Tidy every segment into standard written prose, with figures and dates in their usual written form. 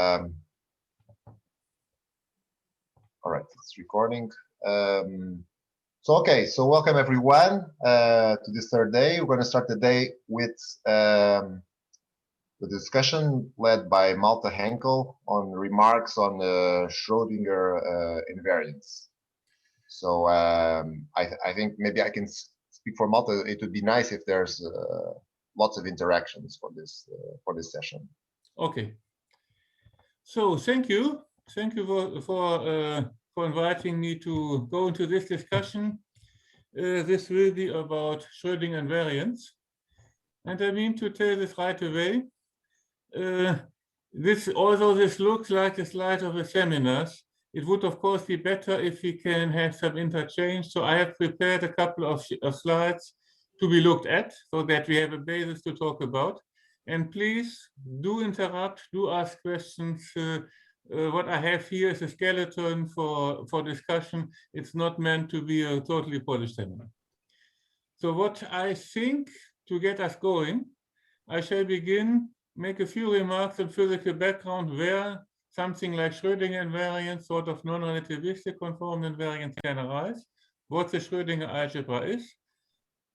All right, it's recording. So welcome everyone to this third day. We're going to start the day with the discussion led by Malte Henkel on remarks on Schrodinger invariance. So I think maybe I can speak for Malte. It would be nice if there's lots of interactions for this session. Okay. So thank you for inviting me to go into this discussion. This will be about Schrödinger invariance, and I mean to tell this right away. Although this looks like a slide of a seminar, it would of course be better if we can have some interchange. So I have prepared a couple of slides to be looked at so that we have a basis to talk about. And please do interrupt, do ask questions. What I have here is a skeleton for discussion. It's not meant to be a totally polished seminar. So what I think, to get us going, I shall begin, make a few remarks on physical background where something like Schrödinger invariance, sort of non-relativistic conformal invariance, can arise, what the Schrödinger algebra is,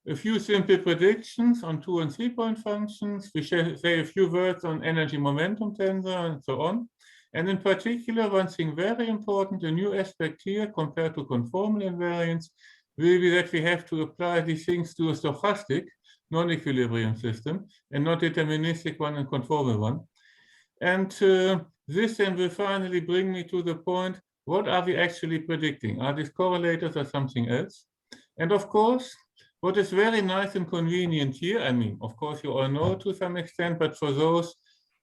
a few simple predictions on 2- and 3-point functions. We shall say a few words on energy momentum tensor and so on. And in particular, one thing very important, a new aspect here compared to conformal invariance will be that we have to apply these things to a stochastic non-equilibrium system and not deterministic one and conformal one. And this then will finally bring me to the point, what are we actually predicting? Are these correlators or something else? And of course, what is very nice and convenient here, I mean, of course, you all know to some extent, but for those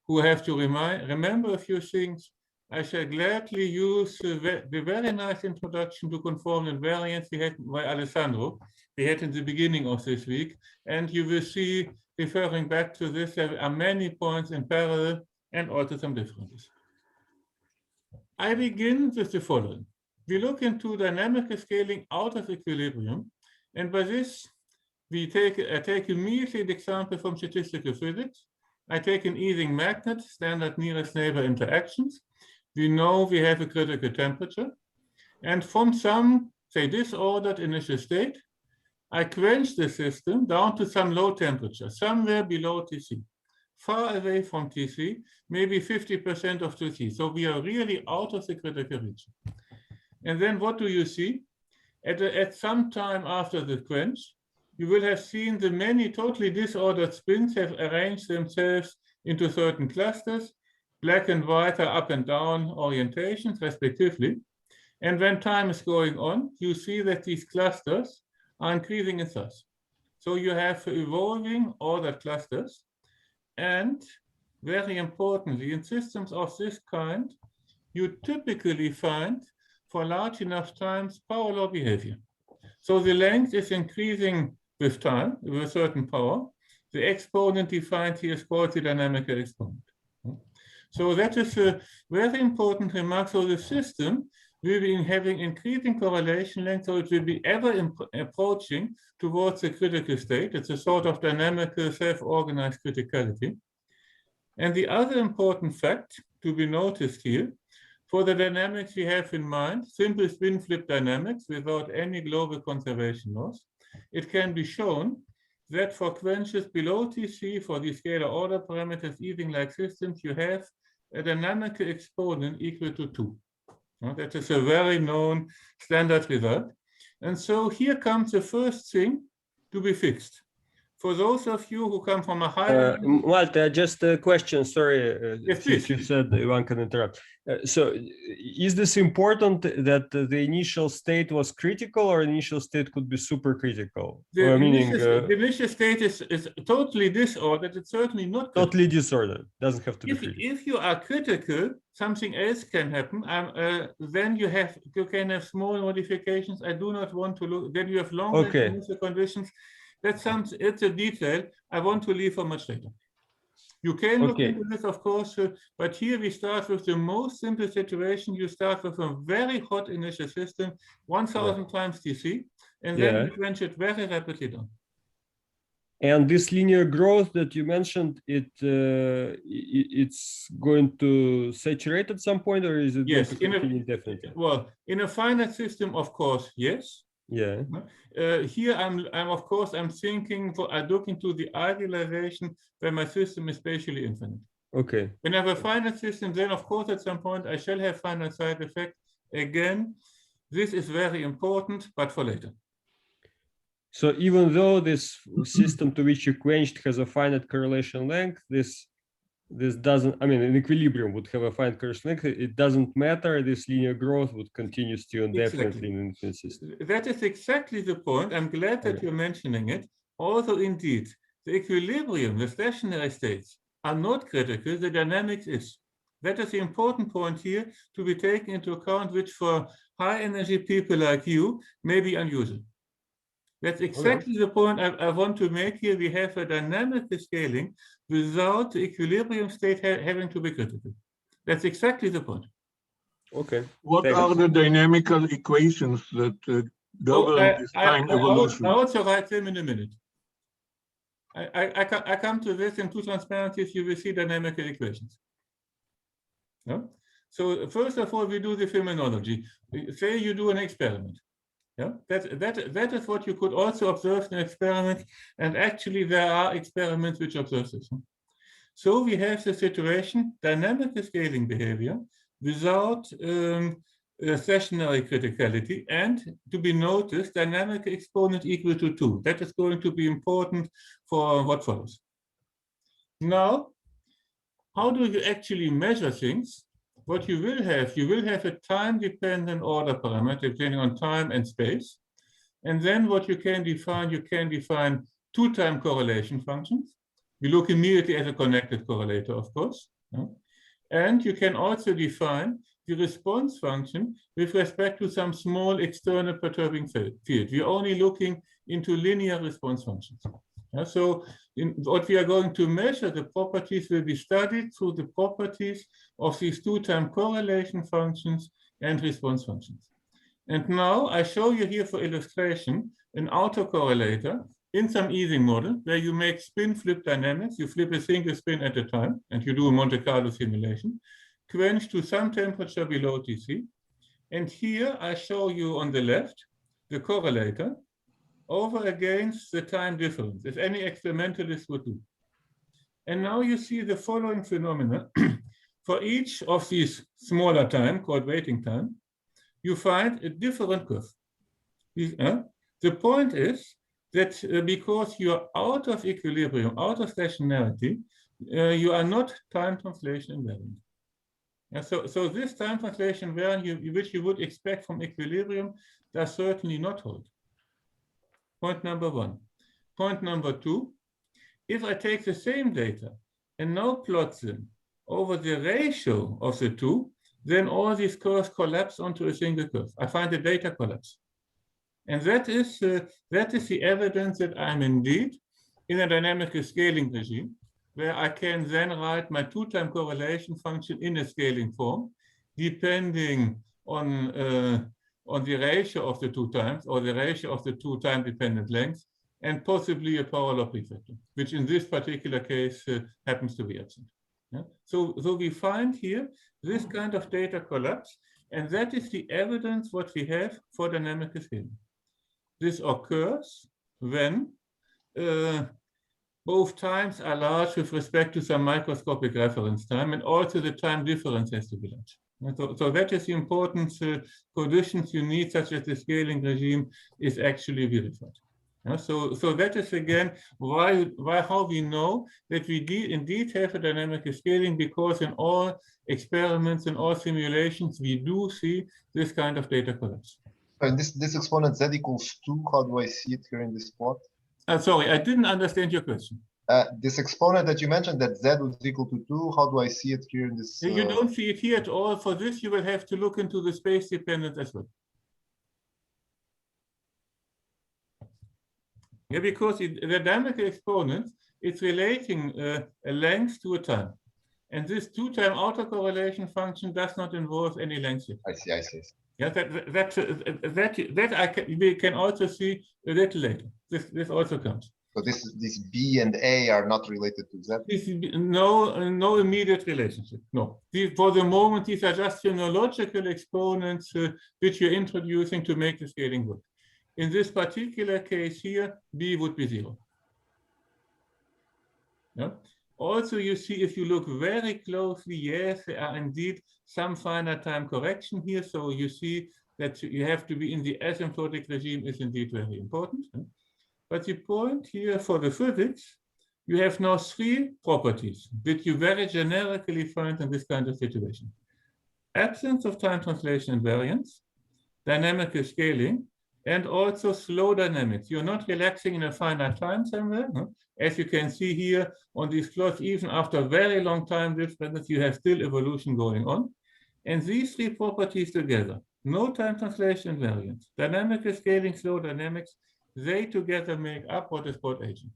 who have to remember a few things, I shall gladly use the very nice introduction to conformal invariance we had by Alessandro. We had in the beginning of this week, and you will see, referring back to this, there are many points in parallel and also some differences. I begin with the following. We look into dynamical scaling out of equilibrium, and by this, I take immediately the example from statistical physics. I take an Ising magnet, standard nearest neighbor interactions. We know we have a critical temperature. And from some, say, disordered initial state, I quench the system down to some low temperature, somewhere below TC, far away from TC, maybe 50% of TC. So we are really out of the critical region. And then what do you see? At some time after the quench, you will have seen the many totally disordered spins have arranged themselves into certain clusters. Black and white are up and down orientations, respectively. And when time is going on, you see that these clusters are increasing in size. So you have evolving ordered clusters. And very importantly, in systems of this kind, you typically find for large enough times power law behavior. So the length is increasing with time, with a certain power. The exponent defined here is called the dynamical exponent. So that is a very important remark. So the system will be having increasing correlation length, so it will be ever approaching towards the critical state. It's a sort of dynamical self-organized criticality. And the other important fact to be noticed here, for the dynamics we have in mind, simple spin flip dynamics without any global conservation laws, it can be shown that for quenches below TC, for the scalar order parameters, Ising-like systems, you have a dynamical exponent equal to 2. That is a very known standard result. And so here comes the first thing to be fixed. For those of you who come from a higher... Malte, just a question, sorry, yes, you said one can interrupt. So is this important that the initial state was critical or initial state could be supercritical? The initial state is totally disordered. It's certainly not critical. Totally disordered, doesn't have to be critical. If you are critical, something else can happen. Then you can have small modifications. I do not want to look, then you have long initial conditions. It's a detail I want to leave for much later. You can look into this, of course, but here we start with the most simple situation. You start with a very hot initial system, 1000 times TC, and then you quench it very rapidly down. And this linear growth that you mentioned, it's going to saturate at some point, or is it Yes, going to continue indefinitely? Well, in a finite system, of course, yes. Yeah. Here, I'm thinking I look into the idealization where my system is spatially infinite. Okay. When I have a finite system, then of course at some point I shall have finite side effect. Again, this is very important, but for later. So even though this system to which you quenched has a finite correlation length, this doesn't, I mean, an equilibrium would have a finite correlation length, it doesn't matter, this linear growth would continue still indefinitely in an infinite system. That is exactly the point. I'm glad that you're mentioning it. Although indeed, the equilibrium, the stationary states, are not critical, the dynamics is. That is the important point here to be taken into account, which for high energy people like you may be unusual. That's exactly the point I want to make here. We have a dynamic scaling without the equilibrium state having to be critical. That's exactly the point. Okay. What are the dynamical equations that govern this time evolution? I also write them in a minute. I come to this in two transparencies. You will see dynamical equations. Yeah? So first of all, we do the phenomenology. Say you do an experiment. Yeah, that is what you could also observe in experiments, and actually there are experiments which observe this. So we have the situation, dynamic scaling behavior without stationary criticality, and to be noticed, dynamic exponent equal to 2. That is going to be important for what follows. Now, how do you actually measure things? What you will have a time-dependent order parameter depending on time and space. And then what you can define two-time correlation functions. We look immediately at a connected correlator, of course. And you can also define the response function with respect to some small external perturbing field. We're only looking into linear response functions. So what we are going to measure, the properties will be studied through the properties of these two-time correlation functions and response functions. And now I show you here for illustration an autocorrelator in some Ising model where you make spin flip dynamics. You flip a single spin at a time and you do a Monte Carlo simulation, quench to some temperature below Tc. And here I show you on the left the correlator over against the time difference, as any experimentalist would do. And now you see the following phenomena. For each of these smaller time, called waiting time, you find a different curve. The point is that because you are out of equilibrium, out of stationarity, you are not time translation invariant. So this time translation invariant, which you would expect from equilibrium, does certainly not hold. Point number one. Point number two, if I take the same data and now plot them over the ratio of the two, then all these curves collapse onto a single curve. I find the data collapse. And that is the evidence that I'm indeed in a dynamic scaling regime, where I can then write my two-time correlation function in a scaling form, depending on the ratio of the two times, or the ratio of the two time-dependent lengths, and possibly a power law prefactor, which in this particular case happens to be absent. So we find here this kind of data collapse, and that is the evidence what we have for dynamic scaling. This occurs when both times are large with respect to some microscopic reference time, and also the time difference has to be large. So that is the important conditions you need, such as the scaling regime is actually verified. So that is again how we know that we indeed have a dynamic scaling, because in all experiments and all simulations we do see this kind of data collapse. And this exponent z equals 2, how do I see it here in this plot? Sorry, I didn't understand your question. This exponent that you mentioned, that z was equal to 2, how do I see it here in this? You don't see it here at all. For this, you will have to look into the space dependent as well. Yeah, because the dynamic exponent is relating a length to a time. And this two-time autocorrelation function does not involve any length here. I see. Yeah, we can also see a little later. This also comes. So this B and A are not related to Z? This is no immediate relationship. No. For the moment, these are just phenological exponents which you're introducing to make the scaling work. In this particular case here, B would be 0. Yeah? Also, you see, if you look very closely, yes, there are indeed some finite time correction here. So you see that you have to be in the asymptotic regime is indeed very important. But the point here for the physics, you have now 3 properties that you very generically find in this kind of situation. Absence of time translation invariance, dynamical scaling, and also slow dynamics. You're not relaxing in a finite time somewhere. As you can see here on these plots, even after very long time differences, you have still evolution going on. And these 3 properties together, no time translation invariance, dynamical scaling, slow dynamics, they together make up what is called aging.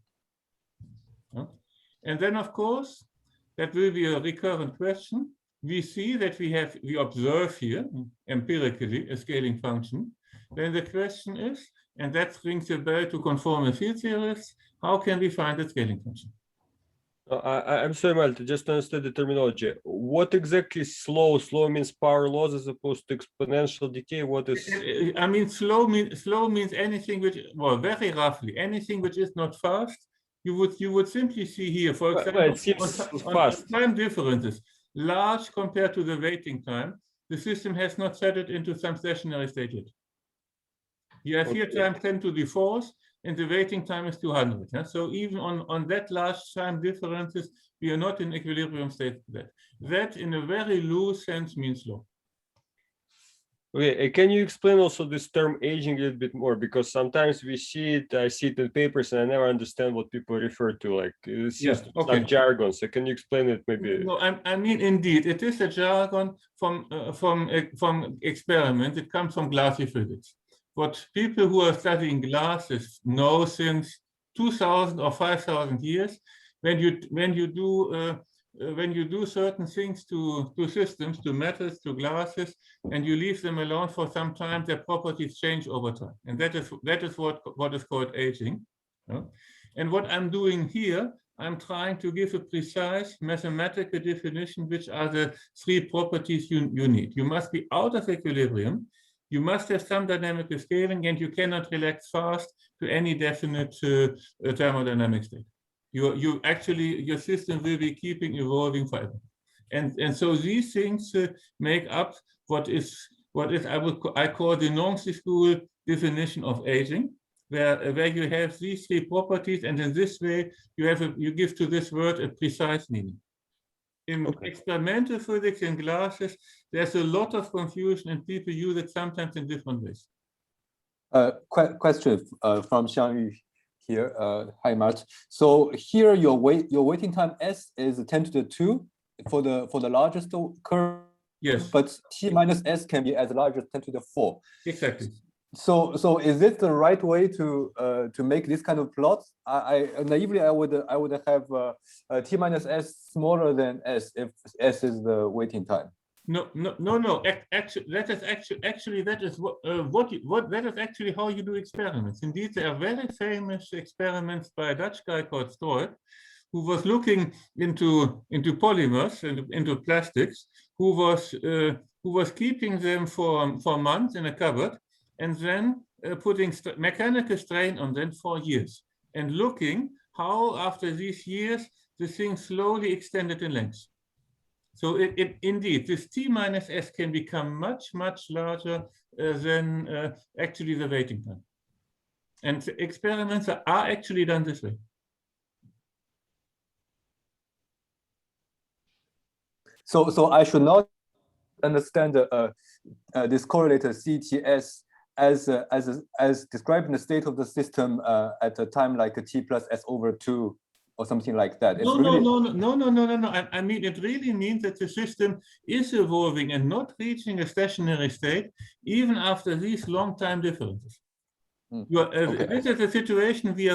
And then, of course, that will be a recurrent question. We see that we observe here empirically a scaling function. Then the question is, and that rings a bell to conformal field theorists, how can we find the scaling function? I'm sorry, Malte, just to understand the terminology. What exactly is slow? Slow means power loss as opposed to exponential decay. What is? I mean, slow means anything which, well, very roughly, anything which is not fast. You would simply see here, for example, it seems fast. Time differences, large compared to the waiting time. The system has not set it into some stationary state yet. You have here times 10 to the 4th, and the waiting time is 200. Yeah? So even on that large time differences, we are not in equilibrium state. That in a very loose sense means slow. Okay, can you explain also this term aging a little bit more? Because sometimes we see it, I see it in papers, and I never understand what people refer to. Like it's just some jargon. So can you explain it maybe? No, I mean indeed, it is a jargon from experiments. It comes from glassy physics. What people who are studying glasses know since 2,000 or 5,000 years, when you do certain things to systems, to metals, to glasses, and you leave them alone for some time, their properties change over time, and that is what is called aging. And what I'm doing here, I'm trying to give a precise mathematical definition, which are the 3 properties you need. You must be out of equilibrium. You must have some dynamical scaling, and you cannot relax fast to any definite thermodynamic state. Your system will be keeping evolving forever. And so these things make up what I call the non-school definition of aging, where you have these 3 properties, and in this way you give to this word a precise meaning. In experimental physics in glasses, there's a lot of confusion, and people use it sometimes in different ways. Question from Xiangyu here. Hi, Malte. So here your waiting time S is 10 to the 2 for the largest curve. Yes. But T minus S can be as large as 10 to the 4. Exactly. So is this the right way to make this kind of plots? Naively I would have T minus S smaller than S if S is the waiting time. No. Actually, that is how you do experiments. Indeed, there are very famous experiments by a Dutch guy called Stroop, who was looking into polymers and into plastics, who was keeping them for months in a cupboard, and then putting mechanical strain on them for years, and looking how after these years the thing slowly extended in length. So indeed, this T minus S can become much larger than actually the waiting time. And experiments are actually done this way. So I should not understand this correlator CTS as describing the state of the system at a time like a T plus S over 2 or something like that. No. I mean, it really means that the system is evolving and not reaching a stationary state even after these long time differences. This is a situation we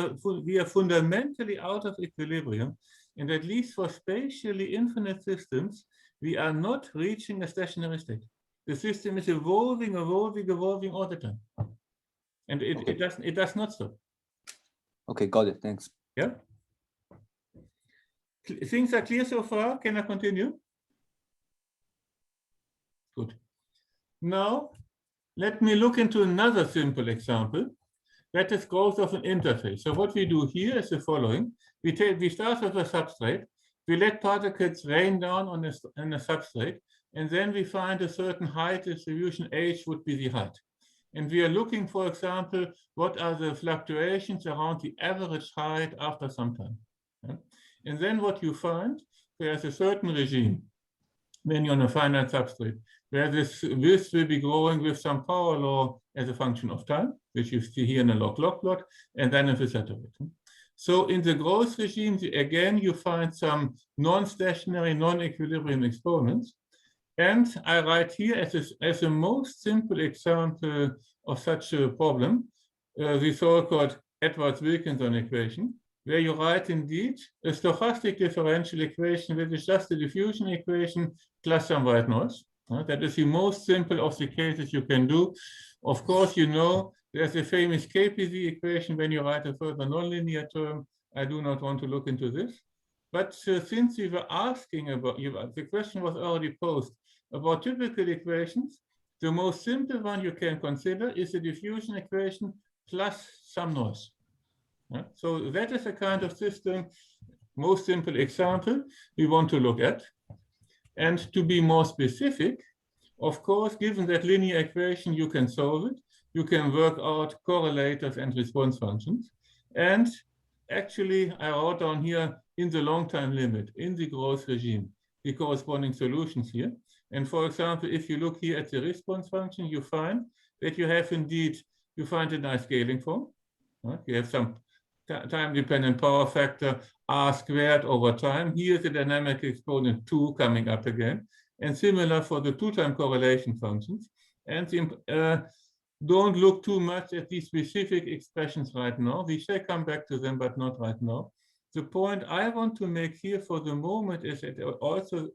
are fundamentally out of equilibrium, and at least for spatially infinite systems, we are not reaching a stationary state. The system is evolving all the time, and it does not stop. Okay, got it. Thanks. Yeah. Things are clear so far. Can I continue? Good. Now, let me look into another simple example. That is growth of an interface. So what we do here is the following. We start with a substrate. We let particles rain down on a substrate, and then we find a certain height distribution. H would be the height. And we are looking, for example, what are the fluctuations around the average height after some time. Yeah? And then what you find, there's a certain regime when you're on a finite substrate, where this width will be growing with some power law as a function of time, which you see here in a log-log plot, and then if it's iterated. So in the growth regime, again, you find some non-stationary, non-equilibrium exponents. And I write here as a most simple example of such a problem, the so-called Edwards-Wilkinson equation, where you write indeed a stochastic differential equation, which is just a diffusion equation plus some white noise. That is the most simple of the cases you can do. Of course, you know, there's a famous KPZ equation when you write a further nonlinear term. I do not want to look into this. But since we were asking about, the question was already posed about typical equations, the most simple one you can consider is the diffusion equation plus some noise. So that is a kind of system, most simple example we want to look at. And to be more specific, of course, given that linear equation, you can solve it. You can work out correlators and response functions. And actually, I wrote down here in the long time limit, in the growth regime, the corresponding solutions here. And for example, if you look here at the response function, you find that you have indeed, you find a nice scaling form. You have some time-dependent power factor r squared over time. Here's the dynamic exponent 2 coming up again. And similar for the two-time correlation functions. And don't look too much at these specific expressions right now. We shall come back to them, but not right now. The point I want to make here for the moment is that also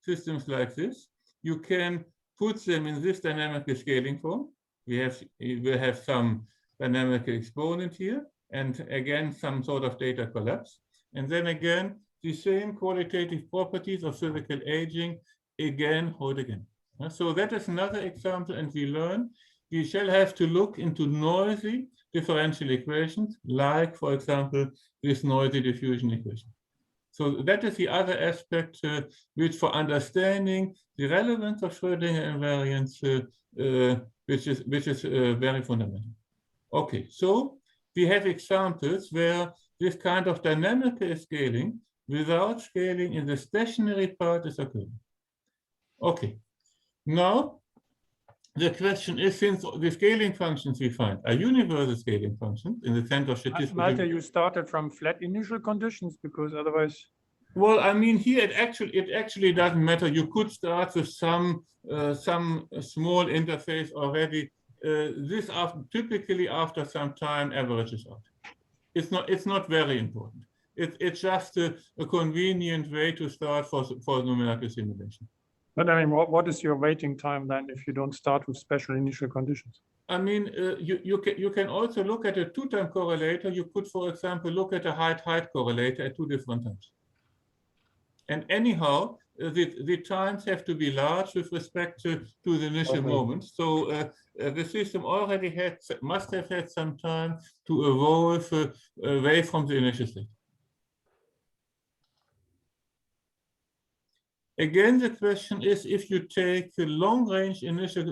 systems like this, you can put them in this dynamic scaling form. We will have some dynamic exponent here, and again, some sort of data collapse. And then again, the same qualitative properties of physical aging, again, hold again. So that is another example, and we learn we shall have to look into noisy differential equations, like, for example, this noisy diffusion equation. So that is the other aspect which, for understanding the relevance of Schrödinger invariance, which is very fundamental. Okay, so we have examples where this kind of dynamic scaling without scaling in the stationary part is occurring. Okay, now the question is, since the scaling functions we find are universal scaling functions in the sense of statistical. Malte, you started from flat initial conditions because otherwise. Well, I mean, here it actually doesn't matter. You could start with some small interface already. This typically after some time averages out. It's not very important. It's just a convenient way to start for numerical simulation. But I mean, what is your waiting time then if you don't start with special initial conditions? I mean, you can also look at a two-time correlator. You could, for example, look at a height-height correlator at two different times. And anyhow, the times have to be large with respect to the initial moment. So the system already must have had some time to evolve away from the initial state. Again, the question is, if you take the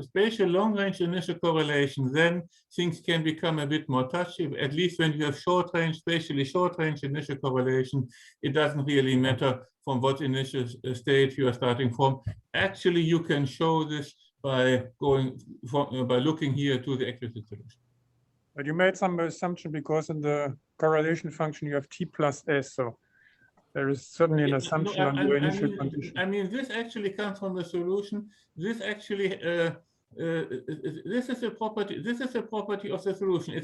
spatial long-range initial correlation, then things can become a bit more touchy. At least when you have short-range, spatially short-range initial correlation, it doesn't really matter from what initial state you are starting from. Actually, you can show this by looking here to the explicit solution. But you made some assumption because in the correlation function you have t plus s, so there is certainly an assumption on your initial condition. I mean, this actually comes from the solution. This actually, this is a property. This is a property of the solution.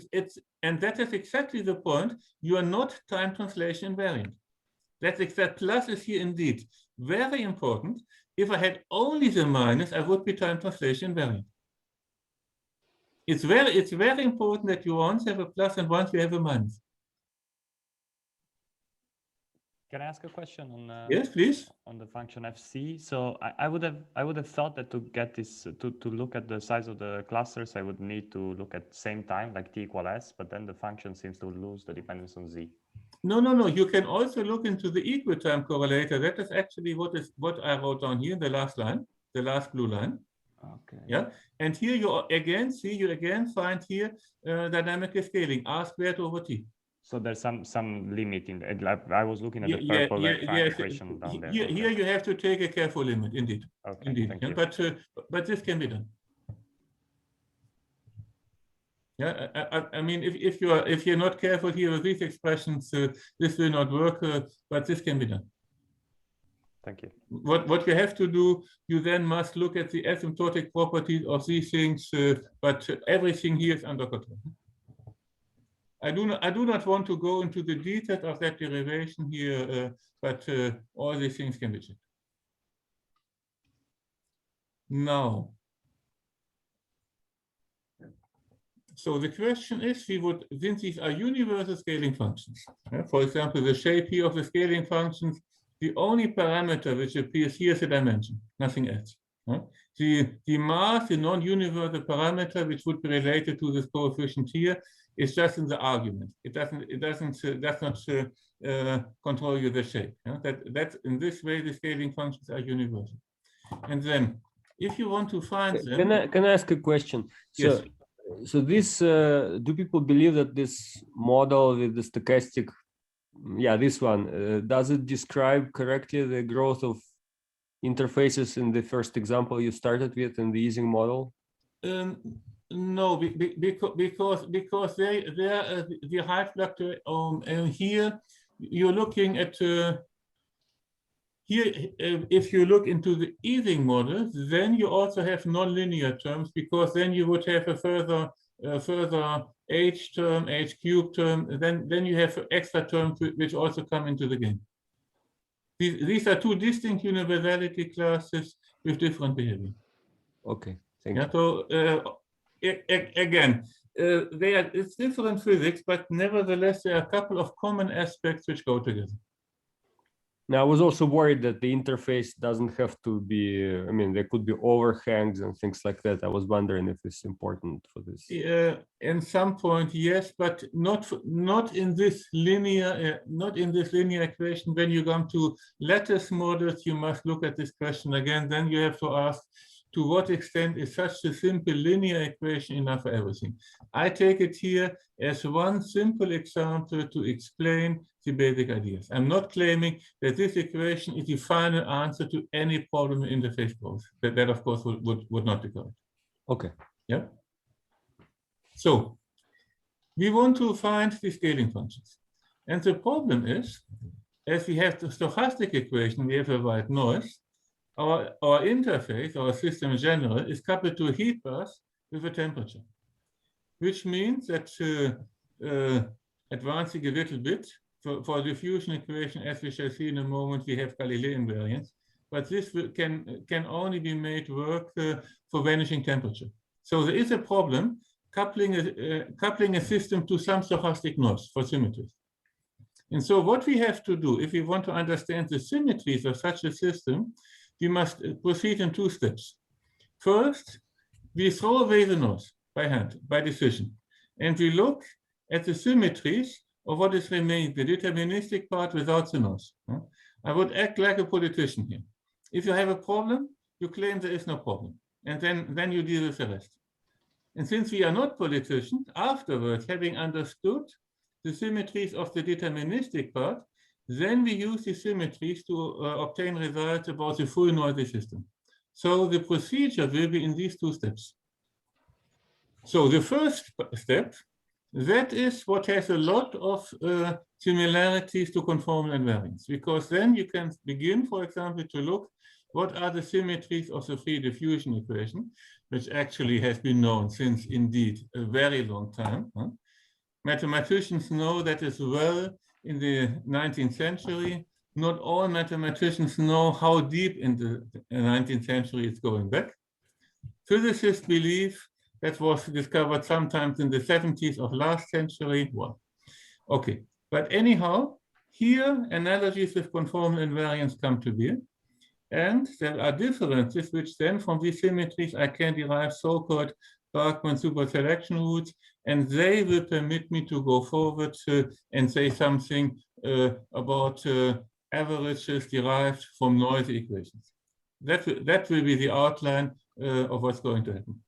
And that is exactly the point. You are not time translation invariant. That plus is here indeed very important. If I had only the minus, I would be time translation invariant. it's very important that you once have a plus and once you have a minus. Can I ask a question on? Yes, please. On the function FC. So I would have thought that to get this to look at the size of the clusters, I would need to look at same time, like t equal s. But then the function seems to lose the dependence on z. No. You can also look into the equal time correlator. That is actually what I wrote down here in the last line, the last blue line. Okay. Yeah. And here you again find here dynamic scaling r squared over t. So there's some limit in it. I was looking at the purple equation down there. Here you have to take a careful limit, indeed. Okay, indeed. thank you. But this can be done. Yeah, I mean, if you're not careful here with these expressions, this will not work. But this can be done. Thank you. What you have to do, you then must look at the asymptotic properties of these things. But everything here is under control. I do not want to go into the details of that derivation here, but all these things can be checked. Now, so the question is, since these are universal scaling functions, for example, the shape here of the scaling functions, the only parameter which appears here is the dimension, nothing else. The mass, the non-universal parameter, which would be related to this coefficient here, is just in the argument. It does not control you the shape. That in this way the scaling functions are universal. And then, if you want to find them, can I ask a question? Yes. So this do people believe that this model with the stochastic, this one, does it describe correctly the growth of interfaces in the first example you started with in the Ising model? No, because the height fluctuation here you're looking at here. If you look into the Ising model, then you also have nonlinear terms, because then you would have a further h term, h cubed term. Then you have extra terms which also come into the game. These are two distinct universality classes with different behavior. Okay, thank you. So again, it's different physics, but nevertheless, there are a couple of common aspects which go together. Now, I was also worried that the interface doesn't have to be, I mean, there could be overhangs and things like that. I was wondering if it's important for this. In some point, yes, but not in this linear equation. When you come to lattice models, you must look at this question again. Then you have to ask, to what extent is such a simple linear equation enough for everything? I take it here as one simple example to explain the basic ideas. I'm not claiming that this equation is the final answer to any problem in interface growth. That of course would not be correct. Okay. Yeah. So we want to find the scaling functions. And the problem is, as we have the stochastic equation, we have a white noise. Our interface, our system in general, is coupled to a heat bath with a temperature, which means that advancing a little bit, for the diffusion equation, as we shall see in a moment, we have Galilei invariance, but this can only be made work for vanishing temperature. So there is a problem coupling a system to some stochastic noise for symmetries. And so what we have to do, if we want to understand the symmetries of such a system, we must proceed in two steps. First, we throw away the noise by hand, by decision, and we look at the symmetries of what is remaining, the deterministic part without the noise. I would act like a politician here. If you have a problem, you claim there is no problem, and then you deal with the rest. And since we are not politicians, afterwards, having understood the symmetries of the deterministic part, then we use the symmetries to obtain results about the full noisy system. So the procedure will be in these two steps. So the first step, that is what has a lot of similarities to conformal invariance, because then you can begin, for example, to look what are the symmetries of the free diffusion equation, which actually has been known since indeed a very long time. Mathematicians know that as well. In the 19th century, not all mathematicians know how deep in the 19th century it's going back. Physicists believe That was discovered sometimes in the 70s of last century. Well, okay, but anyhow, here analogies with conformal invariance come to bear. And there are differences which then from these symmetries I can derive so-called Bergman superselection rules, and they will permit me to go forward and say something about averages derived from noisy equations. That will be the outline of what's going to happen.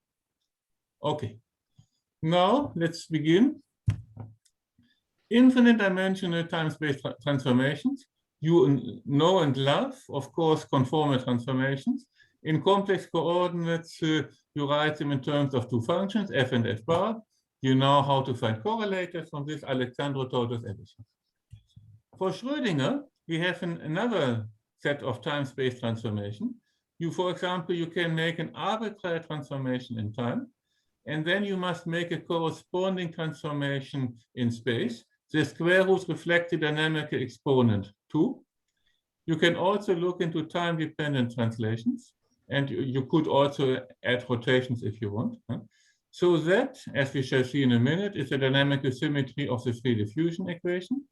Okay, now let's begin. Infinite dimensional time-space transformations. You know and love, of course, conformal transformations. In complex coordinates, you write them in terms of two functions, f and f bar. You know how to find correlators from this. Alexandro told us everything. For Schrödinger, we have another set of time-space transformation. For example, you can make an arbitrary transformation in time, and then you must make a corresponding transformation in space. The square root reflects the dynamic exponent 2. You can also look into time-dependent translations, and you could also add rotations if you want. So that, as we shall see in a minute, is a dynamical symmetry of the free diffusion equation.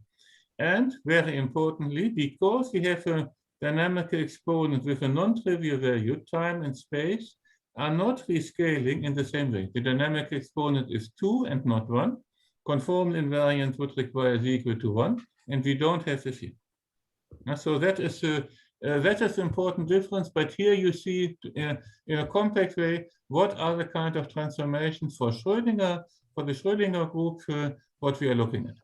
And very importantly, because we have a dynamical exponent with a non-trivial value, time and space are not rescaling in the same way. The dynamic exponent is 2 and not 1. Conformal invariance would require z equal to 1, and we don't have this here. So that is an important difference, but here you see in a compact way what are the kind of transformations for Schrödinger, for the Schrödinger group, what we are looking at.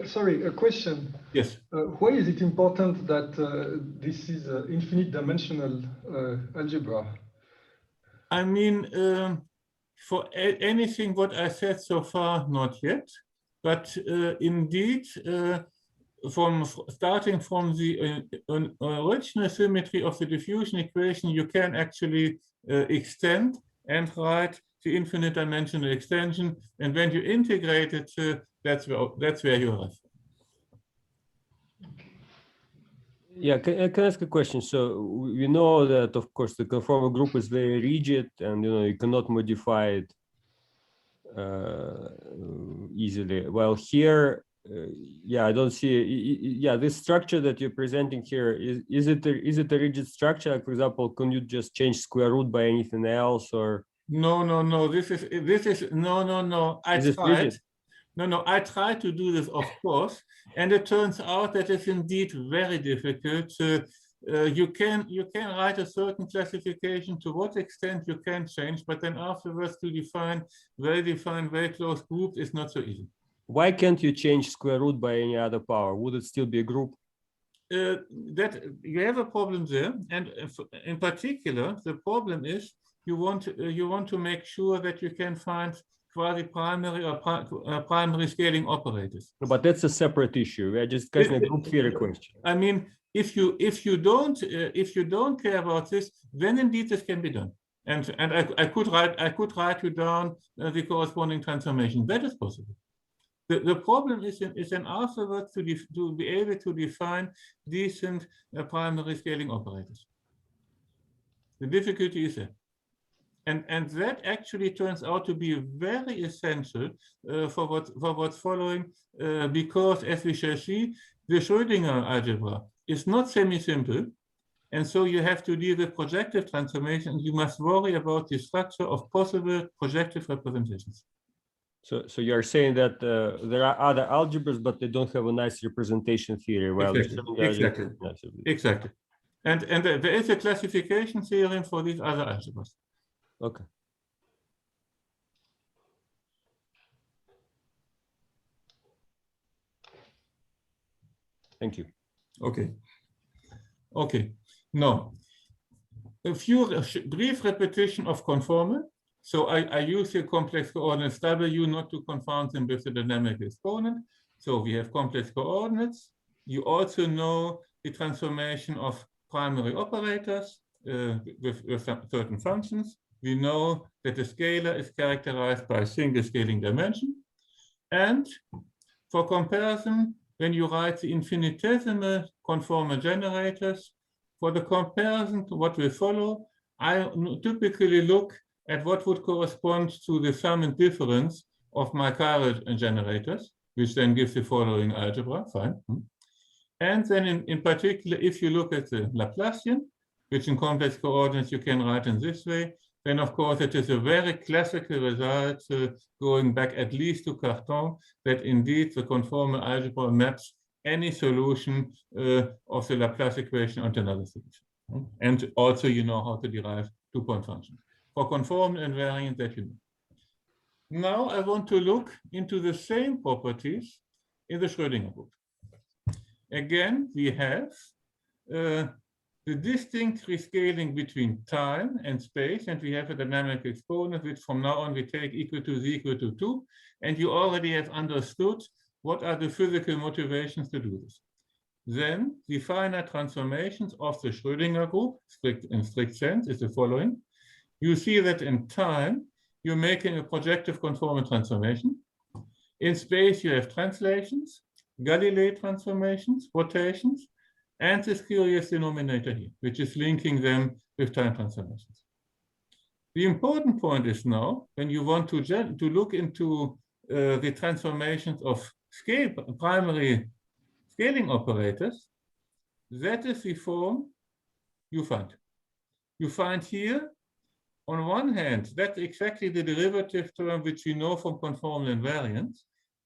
Sorry, a question. Yes. Why is it important that this is infinite dimensional algebra? I mean, for anything what I said so far, not yet, but indeed, starting from the original symmetry of the diffusion equation, you can actually extend and write the infinite dimensional extension, and when you integrate it, that's where you are. Yeah, can I ask a question? So we know that, of course, the conformal group is very rigid, and you cannot modify it easily. Well, here, yeah, I don't see. Yeah, this structure that you're presenting here is it a rigid structure? Like, for example, can you just change square root by anything else, or? No. This is no. I tried. No, I tried to do this, of course, and it turns out that it's indeed very difficult. You can write a certain classification to what extent you can change, but then afterwards to define very close groups is not so easy. Why can't you change square root by any other power? Would it still be a group? That you have a problem there, and in particular, the problem is you want to make sure that you can find quasi-primary or primary scaling operators. No, but that's a separate issue. We are just discussing a group theory question. I mean, if you don't care about this, then indeed this can be done. And I could write you down the corresponding transformation. That is possible. The problem is then afterwards to be able to define decent primary scaling operators. The difficulty is there. And that actually turns out to be very essential for what's following, because as we shall see, the Schrödinger algebra is not semi-simple, and so you have to deal with projective transformation. You must worry about the structure of possible projective representations. So you're saying that there are other algebras, but they don't have a nice representation theory. Well, exactly. And there is a classification theorem for these other algebras. Okay. Thank you. Okay. Now, a few brief repetition of conformal. So I use the complex coordinates W not to confound them with the dynamic exponent. So we have complex coordinates. You also know the transformation of primary operators with certain functions. We know that the scalar is characterized by a single scaling dimension. And for comparison, when you write the infinitesimal conformal generators, for the comparison to what will follow, I typically look at what would correspond to the sum and difference of my chiral generators, which then gives the following algebra, fine. And then in particular, if you look at the Laplacian, which in complex coordinates you can write in this way, then of course it is a very classical result going back at least to Cartan that indeed the conformal algebra maps any solution of the Laplace equation onto another solution. And also you know how to derive two-point functions. For conformal invariant that you know. Now I want to look into the same properties in the Schrödinger group. Again, we have the distinct rescaling between time and space, and we have a dynamic exponent, which from now on we take equal to z equal to 2, and you already have understood what are the physical motivations to do this. Then the finite transformations of the Schrödinger group, in strict sense, is the following. You see that in time, you're making a projective conformal transformation. In space, you have translations, Galilei transformations, rotations, and this curious denominator here, which is linking them with time transformations. The important point is now, when you want to look into the transformations of primary scaling operators, that is the form you find. You find here, on one hand, that's exactly the derivative term which we know from conformal invariance.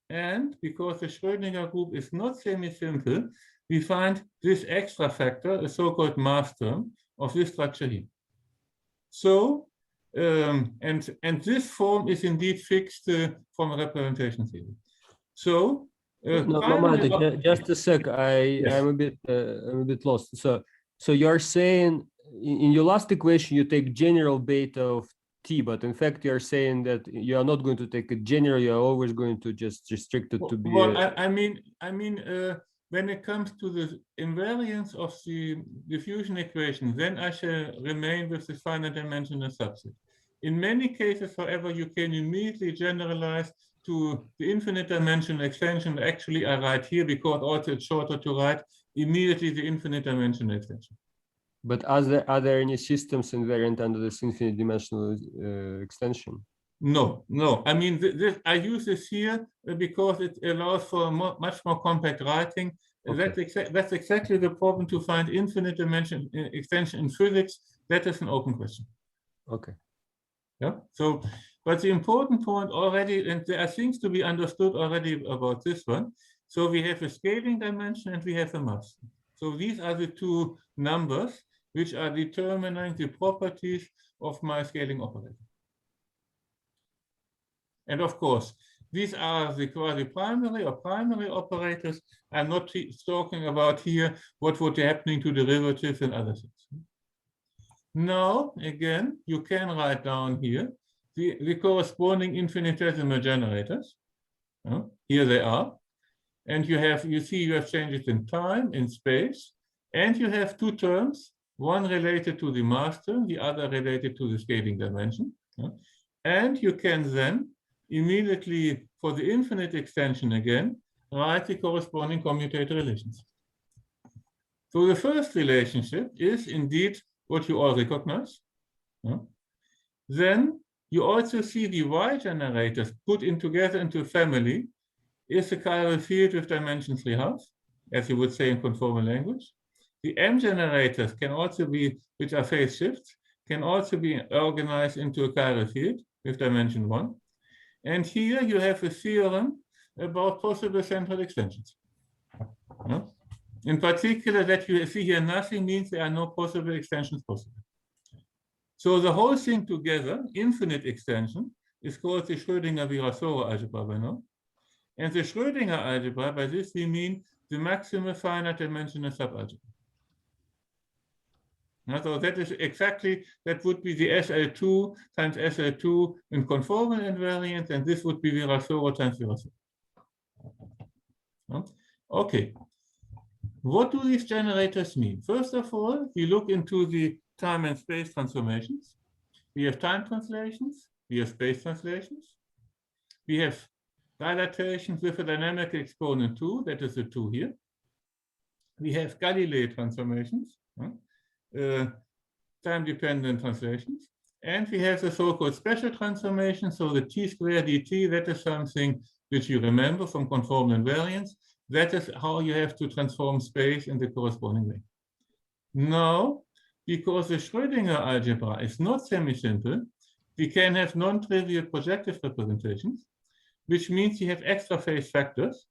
And because the Schrödinger group is not semi-simple, we find this extra factor, a so-called mass term of this structure here. So, and this form is indeed fixed from a representation theory. So, Malte, just a sec. I'm a bit lost. So you're saying in your last equation you take general beta of t, but in fact you are saying that you are not going to take a general. You are always going to just restrict it to be. Well, I mean, when it comes to the invariance of the diffusion equation, then I shall remain with the finite dimensional subset. In many cases, however, you can immediately generalize to the infinite dimensional extension. Actually, I write here because also it's shorter to write immediately the infinite dimensional extension. But are there any systems invariant under this infinite dimensional extension? No. I mean, I use this here because it allows for much more compact writing. Okay. That's exactly the problem to find infinite dimension extension in physics. That is an open question. Okay. Yeah. So, but the important point already, and there are things to be understood already about this one. So we have a scaling dimension and we have a mass. So these are the two numbers which are determining the properties of my scaling operator. And of course, these are the quasi-primary or primary operators. I'm not talking about here what would be happening to derivatives and other things. Now, again, you can write down here the corresponding infinitesimal generators. Here they are. And you see you have changes in time, in space, and you have two terms, one related to the mass term, the other related to the scaling dimension. And you can then immediately, for the infinite extension again, write the corresponding commutator relations. So the first relationship is indeed what you all recognize. Then you also see the Y generators put in together into a family is a chiral field with dimension 3/2, as you would say in conformal language. The M generators can also be, which are phase shifts, can also be organized into a chiral field with dimension 1. And here you have a theorem about possible central extensions. In particular, that you see here nothing means there are no possible extensions possible. So the whole thing together, infinite extension, is called the Schrödinger-Virasoro algebra by now. And the Schrödinger algebra, by this we mean the maximal finite dimensional subalgebra. So that is exactly, that would be the SL2 times SL2 in conformal invariant, and this would be Virasoro times Virasoro. Okay. What do these generators mean? First of all, we look into the time and space transformations. We have time translations, we have space translations, we have dilatations with a dynamic exponent 2, that is the 2 here. We have Galilei transformations, time-dependent translations, And we have the so-called special transformation. So the t squared dt, that is something which you remember from conformal invariance. That is how you have to transform space in the corresponding way. Now, because the Schrödinger algebra is not semi-simple, we can have non-trivial projective representations, which means you have extra phase factors,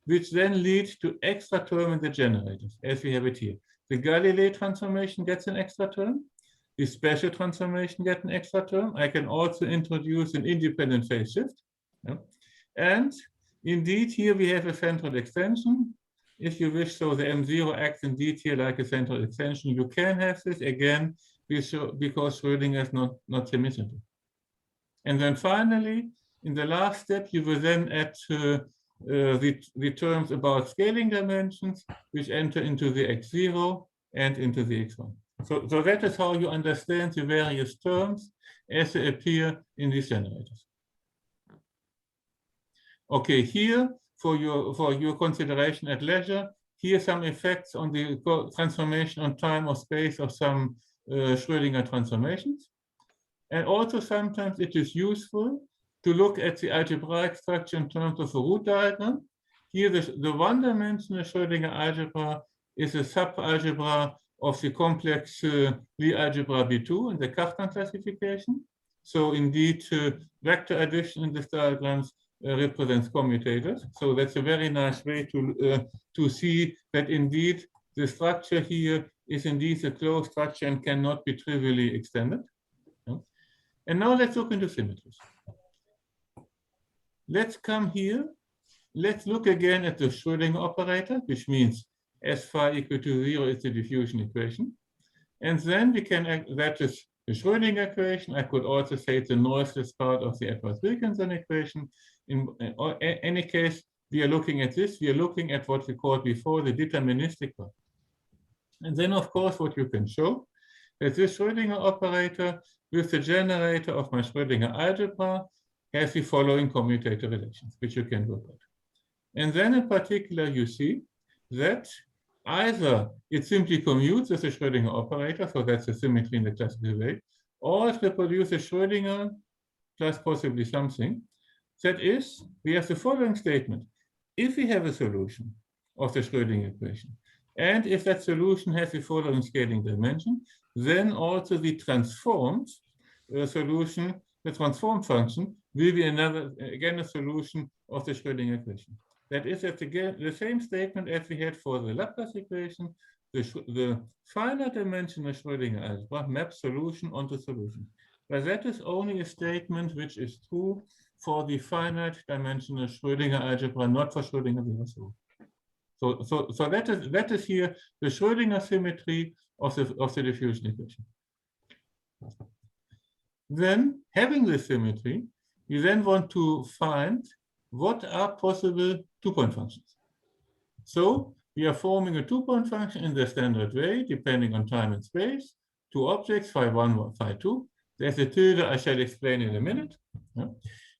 which then lead to extra term in the generators, as we have it here. The Galilei transformation gets an extra term. The special transformation gets an extra term. I can also introduce an independent phase shift. Yeah. And indeed, here we have a central extension. If you wish, so the M0 acts indeed here like a central extension. You can have this again because Schrödinger is not semi-simple. And then finally, in the last step, you will then add the terms about scaling dimensions, which enter into the x0 and into the x1. So that is how you understand the various terms as they appear in these generators. Okay, here for your consideration at leisure, here are some effects on the transformation on time or space of some Schrödinger transformations. And also sometimes it is useful to look at the algebraic structure in terms of a root diagram. Here the one-dimensional Schrödinger algebra is a subalgebra of the complex Lie algebra B2 in the Cartan classification. So indeed, vector addition in these diagrams represents commutators. So that's a very nice way to see that indeed the structure here is indeed a closed structure and cannot be trivially extended. And now let's look into symmetries. Let's come here. Let's look again at the Schrödinger operator, which means S phi equal to 0 is the diffusion equation. And then we can, that is the Schrödinger equation. I could also say it's the noiseless part of the Edwards-Wilkinson equation. In any case, we are looking at this. We are looking at what we called before the deterministic part. And then, of course, what you can show is this Schrödinger operator with the generator of my Schrödinger algebra has the following commutator relations, which you can work out. And then in particular, you see that either it simply commutes as a Schrödinger operator, so that's a symmetry in the classical way, or it reproduces Schrödinger plus possibly something. That is, we have the following statement. If we have a solution of the Schrödinger equation, and if that solution has the following scaling dimension, then also the transformed solution, the transformed function, will be again a solution of the Schrödinger equation. That is again the same statement as we had for the Laplace equation. The finite dimensional Schrödinger algebra maps solution onto solution. But that is only a statement which is true for the finite dimensional Schrödinger algebra, not for Schrödinger zero. So that is here the Schrödinger symmetry of the diffusion equation. Then, having this symmetry, you then want to find what are possible two-point functions. So we are forming a two-point function in the standard way, depending on time and space. Two objects, phi1, phi2. There's a tilde I shall explain in a minute. Yeah.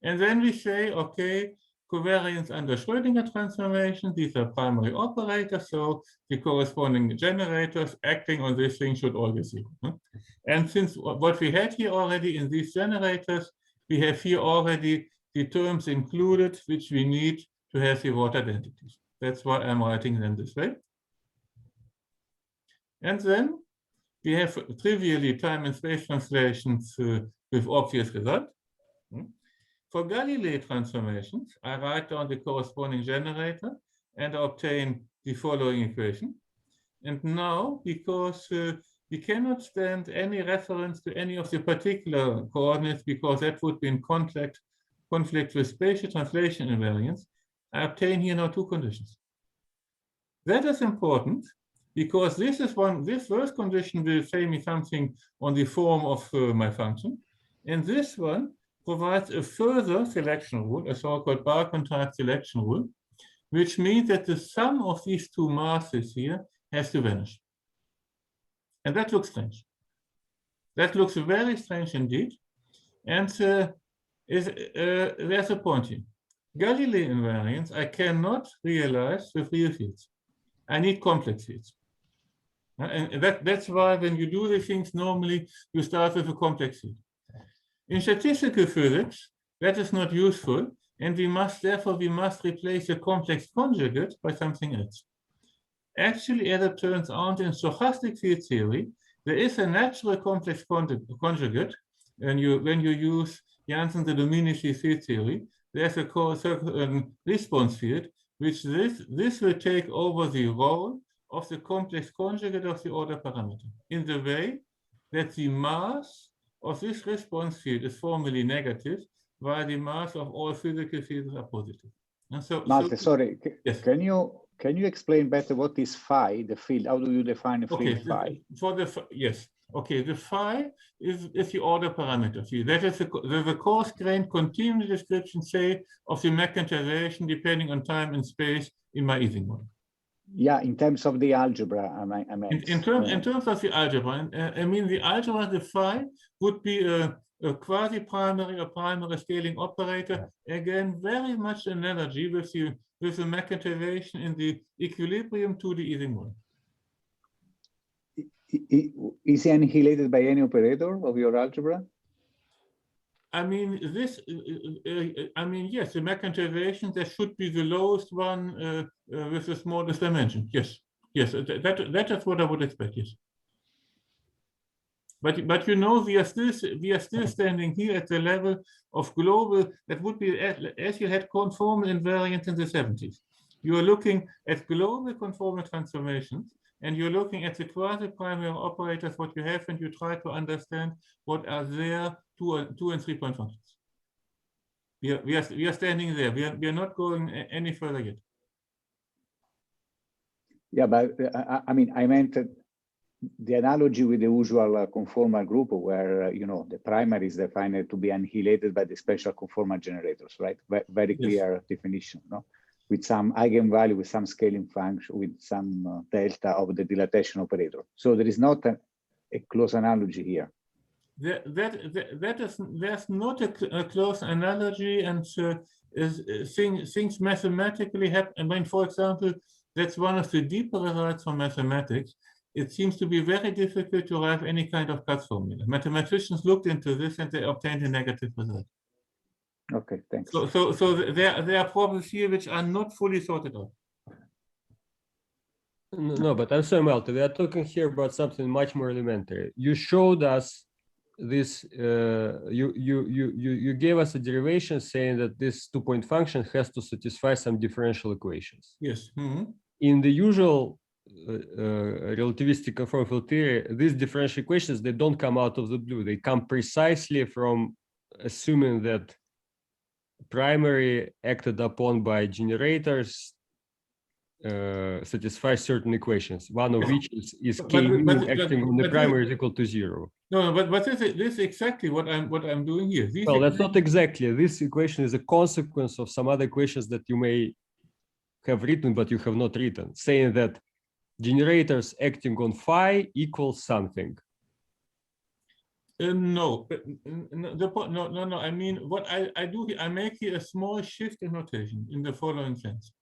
And then we say, okay, covariance under Schrödinger transformation, these are primary operators, so the corresponding generators acting on this thing should always be 0. And since what we had here already in these generators, we have here already the terms included which we need to have the Rort identities. That's why I'm writing them this way. And then we have trivially time and space translations with obvious result. For Galilei transformations, I write down the corresponding generator and obtain the following equation. And now, because we cannot stand any reference to any of the particular coordinates because that would be in conflict with spatial translation invariance, I obtain here now two conditions. That is important because this first condition will say me something on the form of my function. And this one provides a further selection rule, a so-called Barkon-type selection rule, which means that the sum of these two masses here has to vanish. And that looks strange. That looks very strange indeed. And there's a point here. Galilei invariance I cannot realize with real fields. I need complex fields. And that's why when you do these things, normally you start with a complex field. In statistical physics, that is not useful, and therefore we must replace the complex conjugate by something else. Actually, as it turns out, in stochastic field theory, there is a natural complex conjugate. When you use Janssen the Dominici field theory, there's a response field, which this will take over the role of the complex conjugate of the order parameter, in the way that the mass of this response field is formally negative, while the mass of all physical fields are positive. And so, Malte, sorry, yes. Can you explain better what is phi, the field? How do you define a field phi? Yes. Okay, the phi is the order parameter field. That is the coarse-grained continuous description, say, of the mechanization depending on time and space in my Ising model. Yeah, in terms of the algebra, I meant. In terms of the algebra, I mean the algebra, the phi would be a quasi-primary or primary scaling operator. Again, very much analogy with the mechanization in the equilibrium to the Ising model. Is he annihilated by any operator of your algebra? I mean, yes, the mechanization, that should be the lowest one with the smallest dimension. Yes, that is what I would expect, yes. But you know, we are still standing here at the level of global, that would be as you had conformal invariant in the 70s. You are looking at global conformal transformations, and you're looking at the quasi-primary operators, what you have, and you try to understand what are their 2 and 3 point functions. We are standing there. We are not going any further yet. Yeah, but I mean, I meant the analogy with the usual conformal group, where the primary is defined to be annihilated by the special conformal generators, right? Very clear definition, no? With some eigenvalue, with some scaling function, with some delta of the dilatation operator. So there is not a close analogy here. There's not a close analogy, and things mathematically happen. I mean, for example, that's one of the deeper results from mathematics. It seems to be very difficult to have any kind of cut formula. Mathematicians looked into this and they obtained a negative result. Okay, thanks. So there are problems here which are not fully sorted out. No, but I'm sorry, Malte, we are talking here about something much more elementary. You showed us this, you gave us a derivation saying that this 2-point function has to satisfy some differential equations. Yes. Mm-hmm. In the usual relativistic conformal field theory, these differential equations, they don't come out of the blue. They come precisely from assuming that primary acted upon by generators satisfies certain equations, one of which is K acting on the primary is equal to 0. No, but this is exactly what I'm doing here. Well, that's not exactly. This equation is a consequence of some other equations that you may have written, but you have not written, saying that generators acting on phi equals something. No. I mean, what I do here, I make here a small shift in notation in the following sense.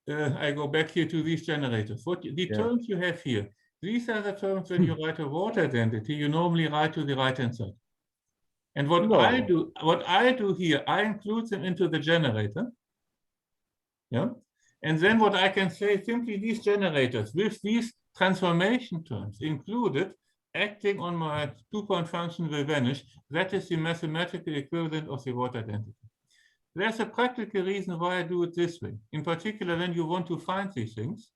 I go back here to these generators. The terms you have here, these are the terms when you write a water identity, you normally write to the right-hand side. And what I do here, I include them into the generator. Yeah. And then what I can say, simply these generators with these transformation terms included, acting on my 2-point function will vanish. That is the mathematical equivalent of the water identity. There's a practical reason why I do it this way. In particular, when you want to find these things,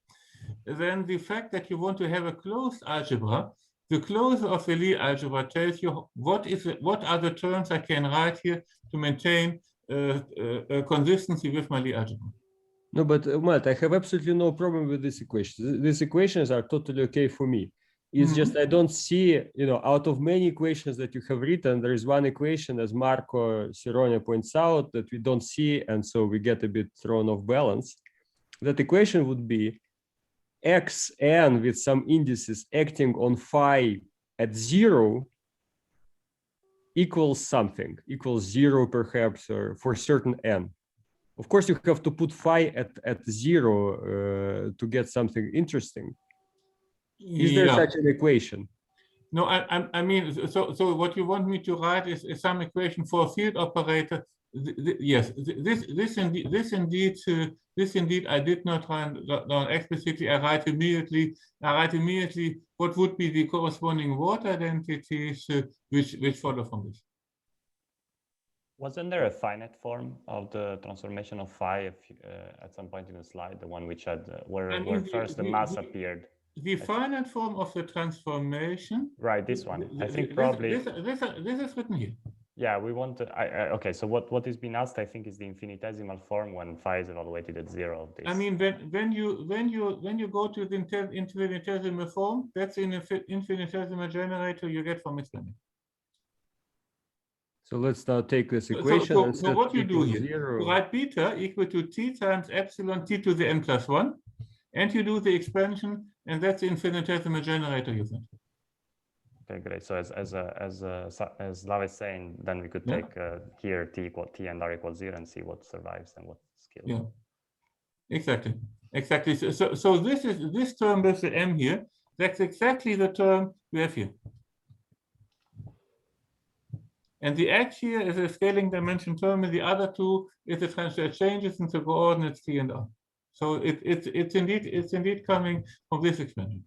then the fact that you want to have a closed algebra, the closure of the Lie algebra tells you what are the terms I can write here to maintain a consistency with my Lie algebra. No, but Malte, I have absolutely no problem with these equations. These equations are totally okay for me. It's just I don't see, out of many equations that you have written, there is one equation, as Marco Sironi points out, that we don't see, and so we get a bit thrown off balance. That equation would be xn with some indices acting on phi at 0 equals something, equals 0 perhaps, or for certain n. Of course, you have to put phi at 0 to get something interesting. Is there such an equation? No, I mean, so what you want me to write is some equation for a field operator. Yes, this indeed I did not write down explicitly. I write immediately what would be the corresponding water identities which follow from this. Wasn't there a finite form of the transformation of phi at some point in the slide, the one which had where first the mass appeared? The finite form of the transformation. Right, this one. I think probably this is written here. Yeah, we want to. Okay, so what is being asked, I think, is the infinitesimal form when phi is evaluated at 0 of this. I mean, when you go to the infinitesimal form, that's in an infinitesimal generator you get from explaining. So let's now take this equation. So what you do here, you write beta equal to t times epsilon t to the n plus 1, and you do the expansion, and that's the infinitesimal generator you find. Okay, great. So as Slav is saying, then we could take here t and r equals 0 and see what survives and what scales. Yeah, exactly. So this term with the m here. That's exactly the term we have here. And the x here is a scaling dimension term, and the other two is the transfer changes in the coordinates t and r. So it's indeed coming from this expansion.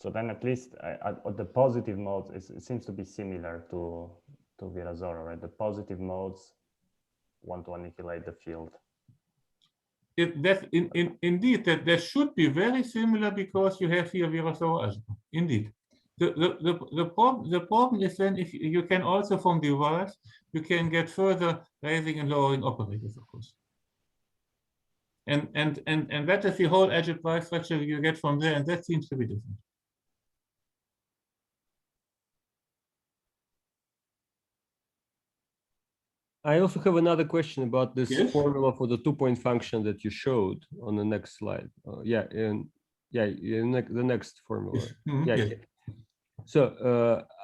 So then at least at the positive modes, it seems to be similar to Virasoro, right? The positive modes want to annihilate the field. Indeed, that should be very similar because you have here Virasoro algebra. Indeed. The problem is then if you can also from derives, you can get further raising and lowering operators, of course. And that is the whole algebraic structure you get from there, and that seems to be different. I also have another question about this Yes? formula for the 2-point function that you showed on the next slide. The next formula. Yes. So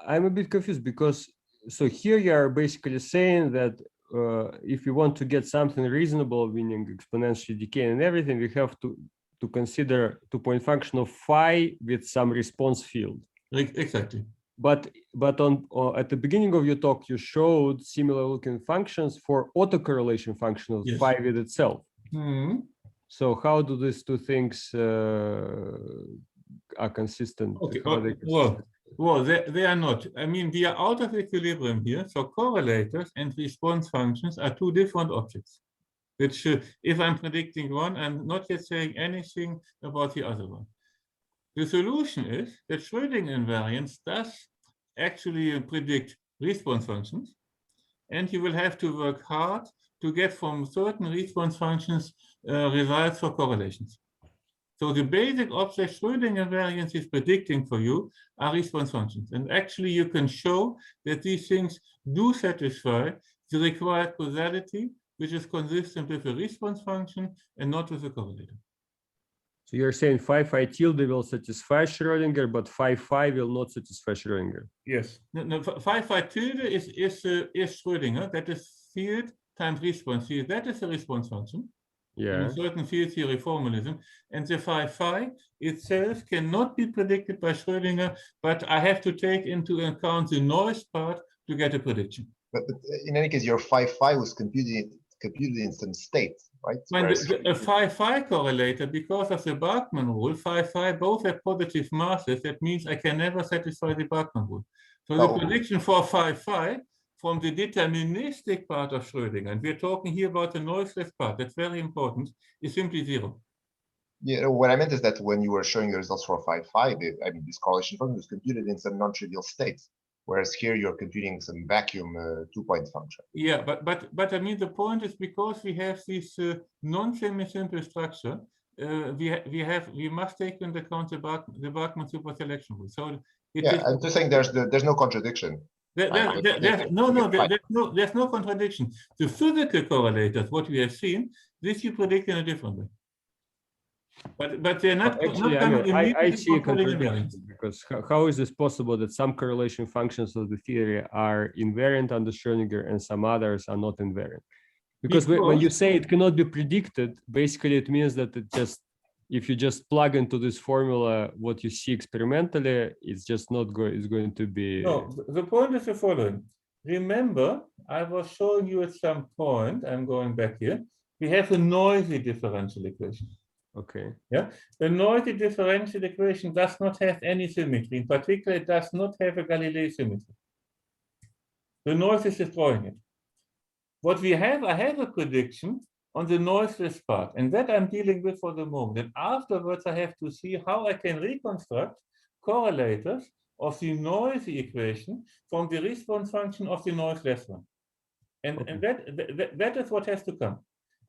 I'm a bit confused because here you are basically saying that if you want to get something reasonable, meaning exponentially decay and everything, we have to consider 2-point function of phi with some response field. Exactly. But at the beginning of your talk, you showed similar looking functions for autocorrelation function of phi with itself. So how do these two things are consistent? Okay. Well, they are not. I mean, we are out of equilibrium here. So correlators and response functions are two different objects. Which, if I'm predicting one, I'm not yet saying anything about the other one. The solution is that Schrödinger invariance does actually predict response functions, and you will have to work hard to get from certain response functions results for correlations. So the basic object Schrödinger invariance is predicting for you are response functions, and actually you can show that these things do satisfy the required causality, which is consistent with a response function and not with a correlator. So you're saying phi tilde will satisfy Schrödinger, but phi will not satisfy Schrödinger. Yes. No, phi tilde is Schrödinger. That is field times response field. That is a response function. Yeah. In certain field theory formalism. And the phi itself cannot be predicted by Schrödinger, but I have to take into account the noise part to get a prediction. But in any case, your phi was computed in some state, right? When a phi correlator, because of the Bachmann rule, phi both have positive masses. That means I can never satisfy the Bachmann rule. So the prediction for phi from the deterministic part of Schrödinger, and we're talking here about the noiseless part, that's very important, is simply 0. Yeah, what I meant is that when you were showing the results for phi, I mean, this correlation function was computed in some non-trivial states, whereas here you're computing some vacuum 2-point function. Yeah, but I mean, the point is because we have this non-semi-simple structure, we must take into account the Bachmann superselection rule. So I'm just saying there's no contradiction. There's no contradiction. The physical correlators, what we have seen, this you predict in a different way. But they're not. Actually, I see a contradiction because how is this possible that some correlation functions of the theory are invariant under Schrödinger and some others are not invariant? Because when you say it cannot be predicted, basically it means that it just if you just plug into this formula what you see experimentally, it's just not going. It's going to be. No, the point is the following. Remember, I was showing you at some point. I'm going back here. We have a noisy differential equation. Okay. Yeah, the noisy differential equation does not have any symmetry. In particular, it does not have a Galilei symmetry. The noise is destroying it. What we have, I have a prediction on the noiseless part, and that I'm dealing with for the moment. And afterwards, I have to see how I can reconstruct correlators of the noisy equation from the response function of the noiseless one. And, Okay. and that is what has to come.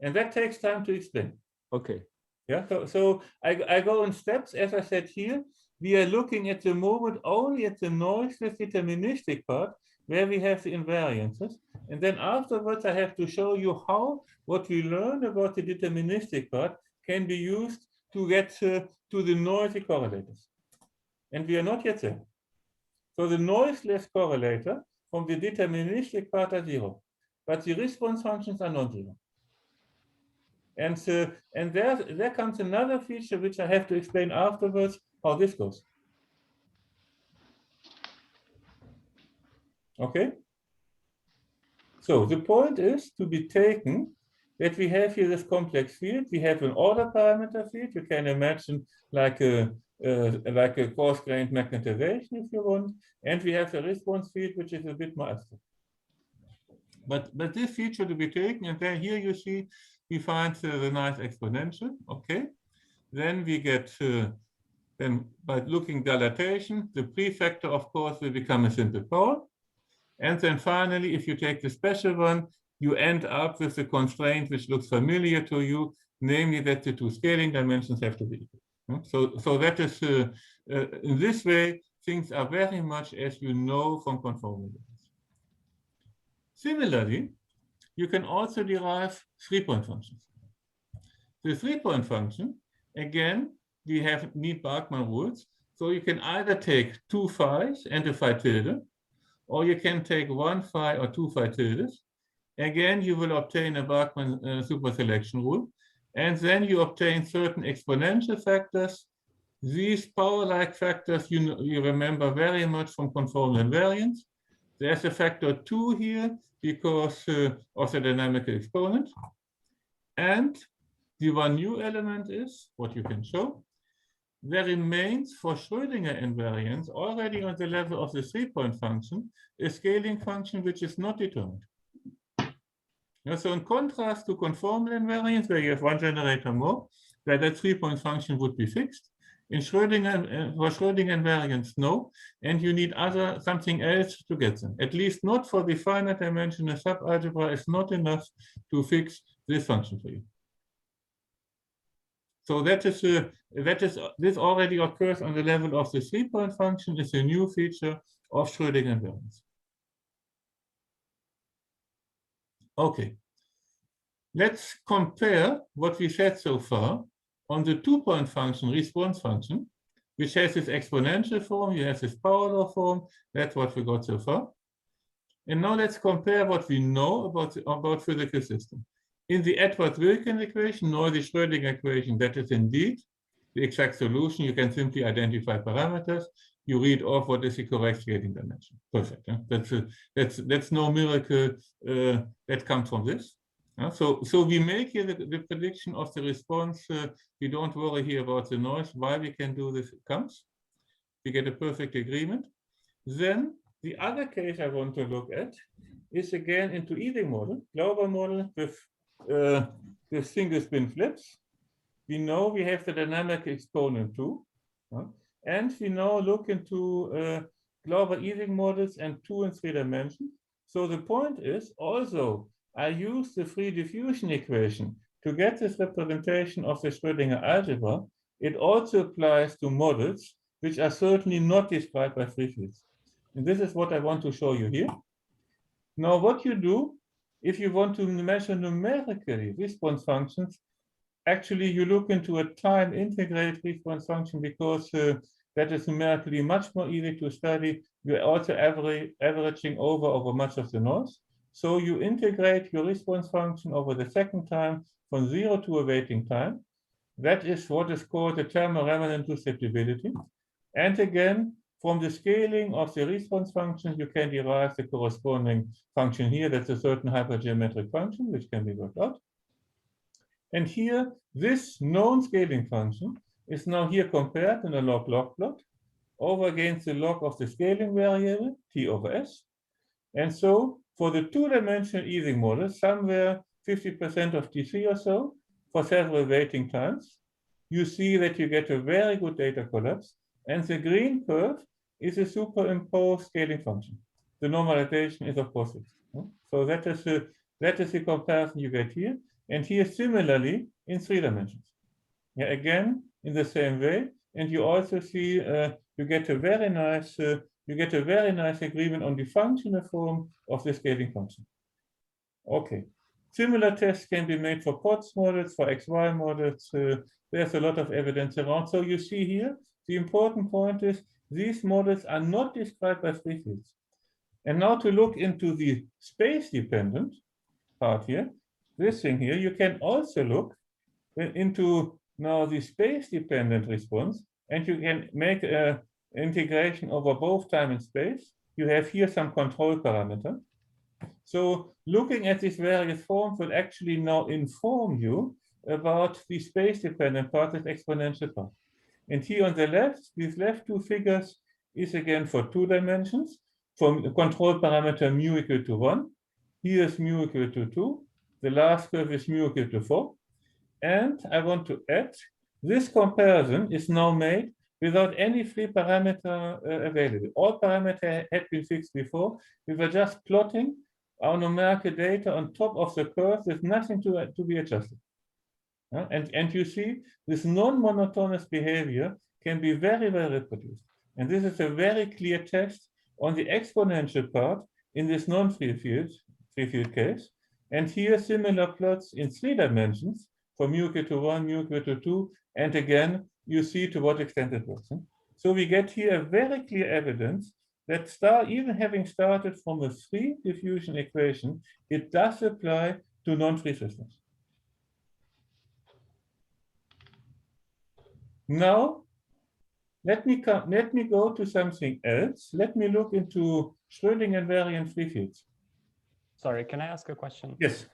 And that takes time to explain. Okay. Yeah, so I go in steps. As I said here, we are looking at the moment only at the noiseless deterministic part where we have the invariances. And then afterwards, I have to show you how what we learn about the deterministic part can be used to get to the noisy correlators. And we are not yet there. So the noiseless correlator from the deterministic part are 0, but the response functions are non-zero. And there comes another feature which I have to explain afterwards how this goes. Okay? So the point is to be taken that we have here this complex field. We have an order parameter field. You can imagine like a coarse-grained magnetization if you want. And we have a response field which is a bit more abstract. But this feature to be taken, and then here you see we find the nice exponential. Okay, then we get then by looking dilatation, the prefactor of course will become a simple pole, and then finally, if you take the special one, you end up with the constraint which looks familiar to you, namely that the two scaling dimensions have to be equal. So that is in this way things are very much as you know from conformal. Similarly, you can also derive 3-point functions. The 3-point function, again, we need Barkman rules. So you can either take 2 phi's and a phi tilde, or you can take 1 phi or 2 phi tildes. Again, you will obtain a Barkman superselection rule. And then you obtain certain exponential factors. These power-like factors you remember very much from conformal invariance. There's a factor 2 here because of the dynamical exponent. And the one new element is, what you can show, there remains for Schrödinger invariance already on the level of the 3-point function, a scaling function which is not determined. Now, so in contrast to conformal invariance, where you have one generator more, where that 3-point function would be fixed. In Schrödinger, for Schrödinger invariance, no, and you need something else to get them. At least not for the finite dimensional subalgebra is not enough to fix this function for you. So this already occurs on the level of the 3-point function. It's a new feature of Schrödinger invariance. Okay, let's compare what we said so far on the 2-point function, response function, which has this exponential form, you have this power law form. That's what we got so far. And now let's compare what we know about physical system. In the Edwards-Wilkin equation, nor the Schrödinger equation, that is indeed the exact solution. You can simply identify parameters. You read off what is the correct scaling dimension. Perfect. Yeah? That's no miracle that comes from this. So we make here the prediction of the response. We don't worry here about the noise. Why we can do this comes. We get a perfect agreement. Then the other case I want to look at is again into Ising model, Glauber model with single spin flips. We know we have the dynamic exponent too. And we now look into Glauber-Ising models and 2 and 3 dimensions. So the point is also I use the free diffusion equation to get this representation of the Schrödinger algebra. It also applies to models which are certainly not described by free fields. And this is what I want to show you here. Now, what you do, if you want to measure numerically response functions, actually you look into a time integrate response function because that is numerically much more easy to study. You're also averaging over much of the noise. So you integrate your response function over the second time from 0 to a waiting time. That is what is called the thermoremnant susceptibility. And again, from the scaling of the response function, you can derive the corresponding function here. That's a certain hypergeometric function, which can be worked out. And here, this known scaling function is now here compared in a log-log plot over against the log of the scaling variable, T over S. And so for the two-dimensional Ising model, somewhere 50% of T3 or so, for several waiting times, you see that you get a very good data collapse. And the green curve is a superimposed scaling function. The normalization is, of course, fixed. So that is the comparison you get here. And here, similarly, in 3 dimensions. Yeah, again, in the same way. And you also see you get a very nice agreement on the functional form of the scaling function. Okay. Similar tests can be made for POTS models, for XY models. There's a lot of evidence around. So you see here, the important point is these models are not described by free fields. And now to look into the space-dependent part here, this thing here, you can also look into now the space-dependent response, and you can make an integration over both time and space. You have here some control parameter. So looking at these various forms will actually now inform you about the space-dependent part, this exponential part. And here on the left, these left two figures is again for 2 dimensions, from the control parameter mu equal to 1. Here is mu equal to 2. The last curve is mu equal to 4. And I want to add, this comparison is now made without any free parameter available. All parameters had been fixed before. We were just plotting our numerical data on top of the curve with nothing to be adjusted. And you see, this non-monotonous behavior can be very well reproduced. And this is a very clear test on the exponential part in this non-free field case. And here, similar plots in 3 dimensions for mu equal to 1, mu equal to 2. And again, you see to what extent it works. So we get here very clear evidence that even having started from a free diffusion equation, it does apply to non-free systems. Now, let me go to something else. Let me look into Schrödinger invariant free fields. Sorry, can I ask a question? Yes.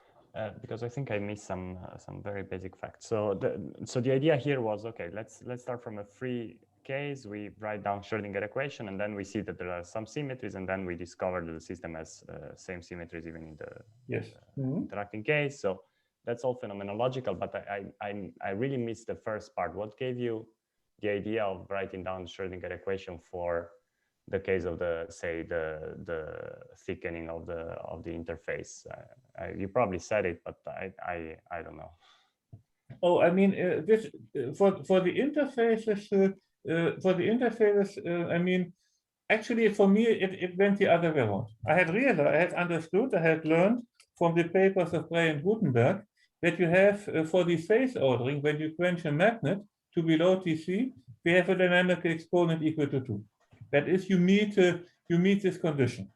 Because I think I missed some very basic facts. So the idea here was, okay, let's start from a free case. We write down Schrödinger equation, and then we see that there are some symmetries, and then we discover that the system has same symmetries even in the interacting case. So that's all phenomenological, but I really missed the first part. What gave you the idea of writing down the Schrödinger equation for the case of the thickening of the interface? You probably said it, but I don't know. Oh, I mean, this for the interfaces. I mean, actually, for me, it went the other way around. I had understood, I had learned from the papers of Bray and Gutenberg that you have for the phase ordering, when you quench a magnet to below Tc, we have a dynamical exponent equal to 2. That is, you meet this condition,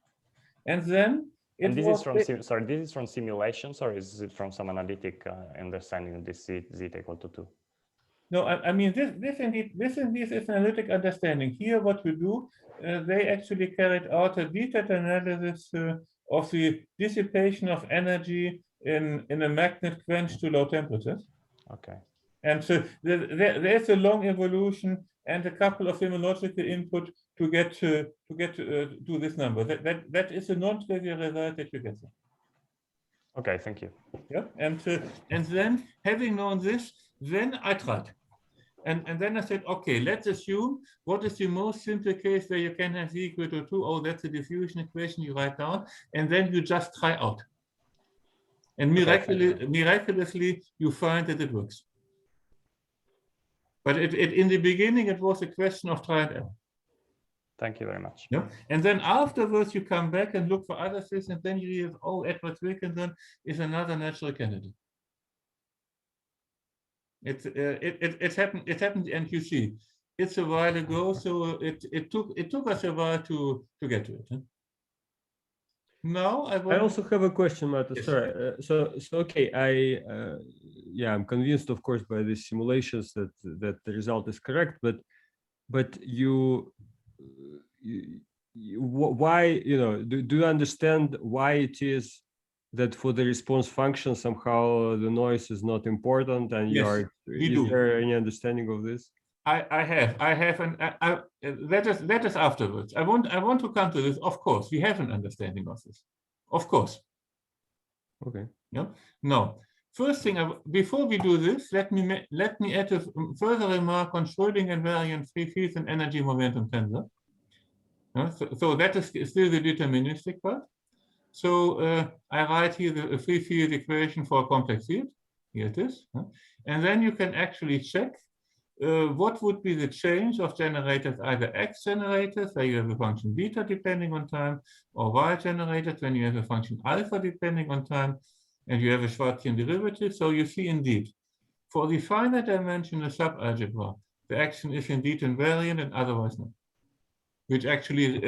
and then this is from simulations, or is it from some analytic understanding of this z equal to 2? No, I mean this indeed is analytic understanding. Here, what we do, they actually carried out a detailed analysis of the dissipation of energy in a magnet quenched to low temperatures. Okay. And so there's a long evolution and a couple of immunological input to get to this number. That is a non-trivial result that you get there. Okay, thank you. Yeah, and then having known this, then I tried. And then I said, okay, let's assume what is the most simple case where you can have z equal to 2. Oh, that's a diffusion equation you write down, and then you just try out. And miraculously, you find that it works. But in the beginning, it was a question of try and error. Thank you very much. Yeah. And then afterwards, you come back and look for other things, and then you realize, oh, Edward Wilkinson is another natural candidate. It happened, and you see, it's a while ago, so it took us a while to get to it. Huh? Now I I want. also have a question, Malte. Yes. Sorry. So okay, yeah, I'm convinced, of course, by the simulations that the result is correct. But why, you know, do you understand why it is that for the response function somehow the noise is not important, and Yes, is there any understanding of this? I have an that is afterwards. I want to come to this. Of course, we have an understanding of this. Of course. Okay. Yeah. No. First thing, before we do this, let me add a further remark on Schrödinger invariant free fields and energy momentum tensor. So that is still the deterministic part. So I write here the free field equation for a complex field. Here it is. And then you can actually check what would be the change of generators, either X generators, where you have a function beta depending on time, or Y generators, when you have a function alpha depending on time, and you have a Schwarzian derivative. So you see indeed, for the finite dimensional subalgebra, the action is indeed invariant and otherwise not, which actually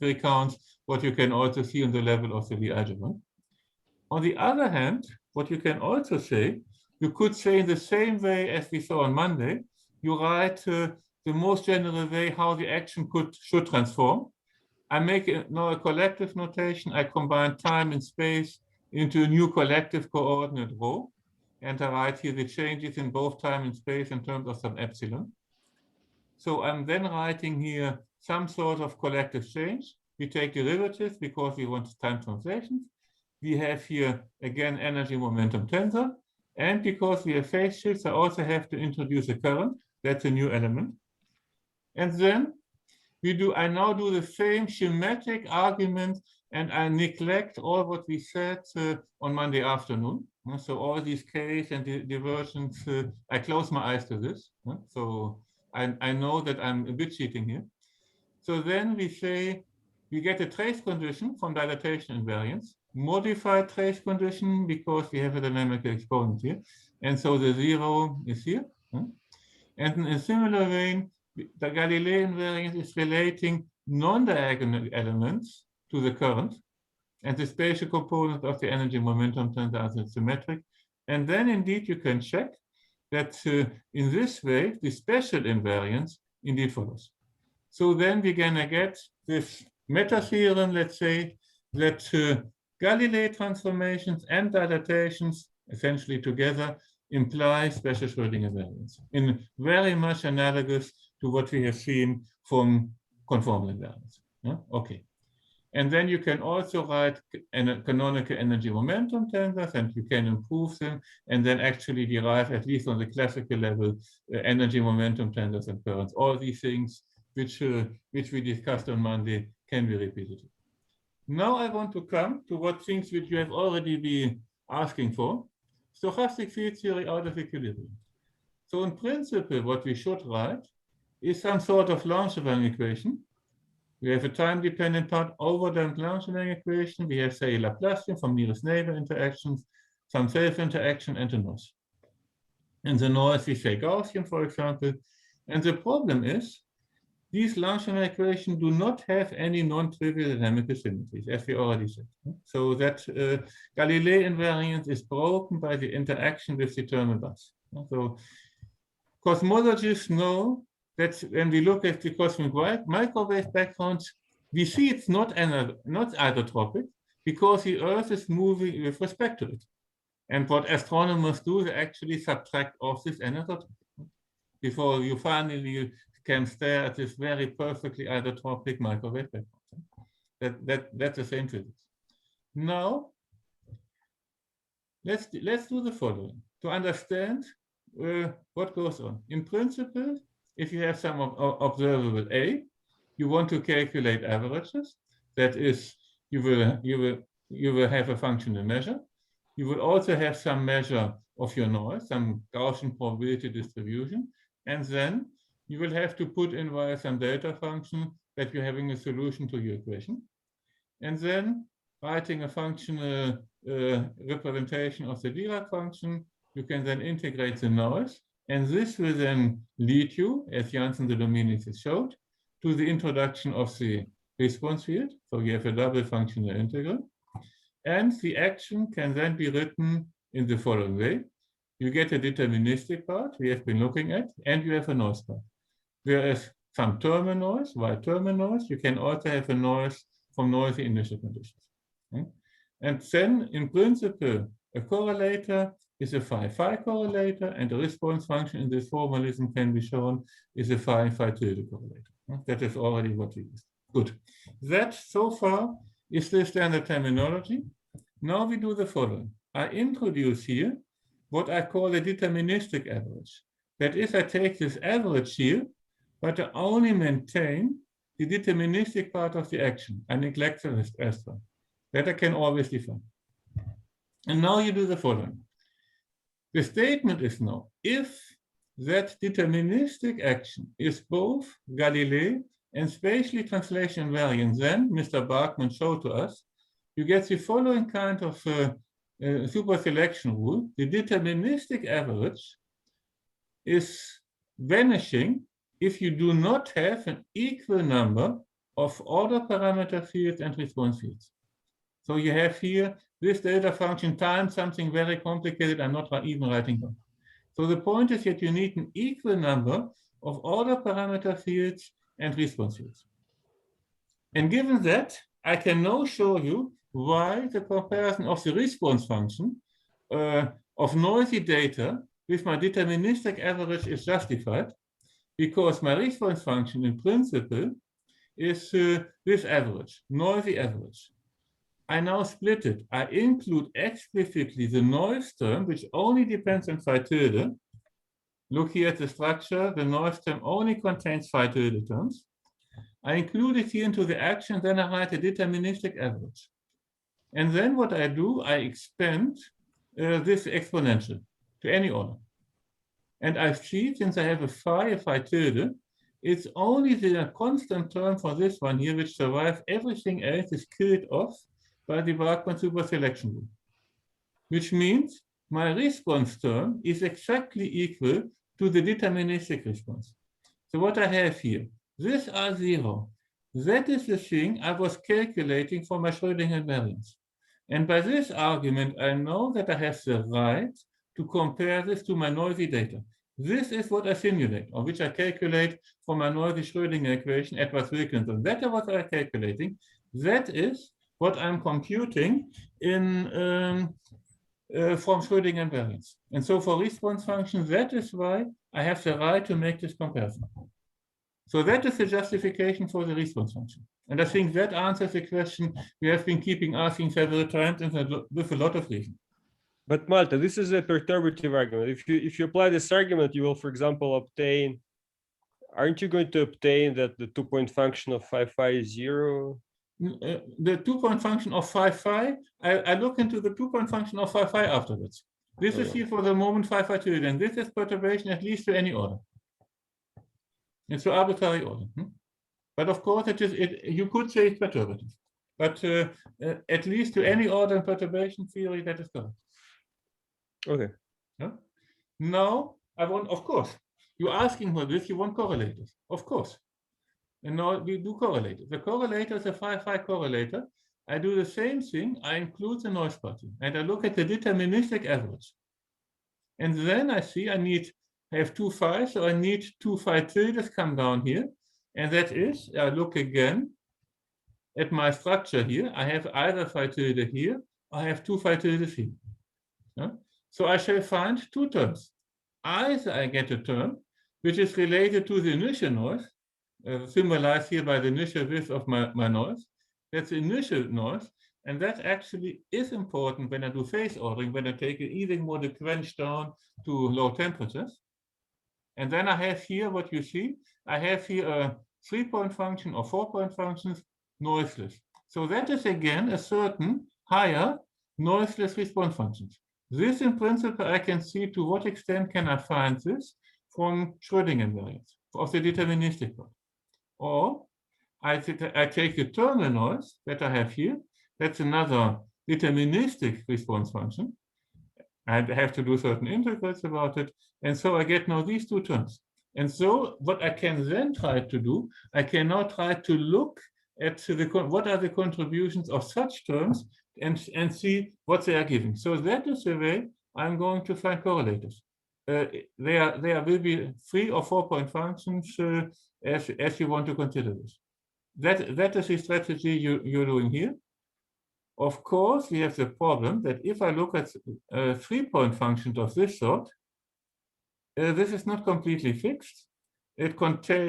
recounts what you can also see on the level of the Lie algebra. On the other hand, what you can also say, you could say in the same way as we saw on Monday, you write the most general way how the action should transform. I make now a collective notation. I combine time and space into a new collective coordinate rho, and I write here the changes in both time and space in terms of some epsilon. So I'm then writing here some sort of collective change. We take derivatives because we want time translations. We have here again energy momentum tensor, and because we have phase shifts, I also have to introduce a current. That's a new element. And then I now do the same schematic argument, and I neglect all what we said on Monday afternoon. So all these K's and diversions, I close my eyes to this. So I know that I'm a bit cheating here. So then we say we get a trace condition from dilatation invariance, modified trace condition because we have a dynamical exponent here. And so the 0 is here. And in a similar way, the Galilei invariance is relating non-diagonal elements to the current, and the spatial component of the energy momentum tensor is symmetric. And then indeed you can check that in this way, the special invariance indeed follows. So then we're gonna get this meta theorem, let's say, that Galilei transformations and dilatations essentially together imply special Schrödinger invariance, in very much analogous to what we have seen from conformal invariance. Yeah? Okay. And then you can also write canonical energy momentum tensors, and you can improve them, and then actually derive, at least on the classical level, energy momentum tensors and currents. All these things which we discussed on Monday can be repeated. Now I want to come to what things which you have already been asking for. Stochastic field theory out of equilibrium. So in principle, what we should write is some sort of Langevin equation. We have a time-dependent part over the Langevin equation. We have, say, a Laplacian from nearest neighbor interactions, some self-interaction, and a noise. And the noise we say Gaussian, for example. And the problem is, these Langevin equations do not have any non-trivial dynamical symmetries, as we already said. So that Galilei invariance is broken by the interaction with the thermal bus. So cosmologists know that when we look at the cosmic microwave backgrounds, we see it's not isotropic because the Earth is moving with respect to it. And what astronomers do, they actually subtract off this anisotropy before you finally can stare at this very perfectly isotropic microwave background. That's the same physics. Now, let's do the following to understand what goes on. In principle, if you have some observable A, you want to calculate averages. That is, you will have a functional measure. You will also have some measure of your noise, some Gaussian probability distribution, and then you will have to put in via some delta function that you're having a solution to your equation. And then writing a functional representation of the Dirac function, you can then integrate the noise. And this will then lead you, as Janssen de Dominis has showed, to the introduction of the response field. So you have a double functional integral. And the action can then be written in the following way. You get a deterministic part we have been looking at, and you have a noise part. Whereas some terminal noise, while terminal noise, you can also have a noise from noisy initial conditions. Okay? And then, in principle, a correlator is a phi-phi correlator, and the response function in this formalism can be shown is a phi-phi tilde correlator. Okay? That is already what we used. Good. That, so far, is the standard terminology. Now we do the following. I introduce here what I call a deterministic average. That is, I take this average here, but I only maintain the deterministic part of the action. I neglect the rest one. That I can always define. And now you do the following. The statement is now, if that deterministic action is both Galilei and spatially translation invariant, then Mr. Barkman showed to us, you get the following kind of super selection rule. The deterministic average is vanishing if you do not have an equal number of order parameter fields and response fields. So you have here this delta function times something very complicated I'm not even writing down. So the point is that you need an equal number of order parameter fields and response fields. And given that, I can now show you why the comparison of the response function of noisy data with my deterministic average is justified, because my response function in principle is this average, noisy average. I now split it. I include explicitly the noise term, which only depends on phi tilde. Look here at the structure. The noise term only contains phi tilde terms. I include it here into the action, then I write a deterministic average. And then what I do, I expand this exponential to any order. And I see, since I have a phi tilde, it's only the constant term for this one here which survives. Everything else is killed off by the Barkman super selection rule. Which means my response term is exactly equal to the deterministic response. So what I have here, this R0, that is the thing I was calculating for my Schrödinger invariance. And by this argument, I know that I have the right to compare this to my noisy data. This is what I simulate, or which I calculate for my noisy Schrödinger equation, Edwards-Wilkinson. That is what I'm calculating. That is what I'm computing in from Schrödinger invariance. And so for response functions, that is why I have the right to make this comparison. So that is the justification for the response function. And I think that answers the question we have been keeping asking several times and with a lot of reason. But Malte, this is a perturbative argument. If you apply this argument, you will, for example, obtain, aren't you going to obtain that the 2-point function of phi-phi is 0? The 2-point function of phi-phi, I look into the 2-point function of phi-phi afterwards. This is here for the moment phi-phi tilde, and this is perturbation at least to any order. It's an arbitrary order. But of course, you could say it's perturbative. But at least to any order in perturbation theory, that is correct. Okay. Yeah? Now, I want, of course, you're asking for this, you want correlators. Of course. And now we do correlators. The correlator is a phi-phi correlator. I do the same thing. I include the noise party. And I look at the deterministic average. And then I see I have 2 phi, so I need 2 phi tildes come down here. And that is, I look again at my structure here. I have either phi tilde here, or I have 2 phi tildes here. Yeah? So I shall find 2 terms. Either I get a term which is related to the initial noise, symbolized here by the initial width of my noise. That's the initial noise. And that actually is important when I do phase ordering, when I take an Ising mode quench down to low temperatures. And then I have here what you see. I have here a 3-point function or 4-point functions, noiseless. So that is again a certain higher noiseless response functions. This in principle, I can see to what extent can I find this from Schrödinger invariance of the deterministic part. Or I take the terminal noise that I have here. That's another deterministic response function. I have to do certain integrals about it. And so I get now these 2 terms. And so what I can then try to do, I can now try to look at what are the contributions of such terms and see what they are giving. So that is the way I'm going to find correlators. There will be 3 or 4 point functions as you want to consider this. That is the strategy you're doing here. Of course, we have the problem that if I look at 3-point functions of this sort, this is not completely fixed. It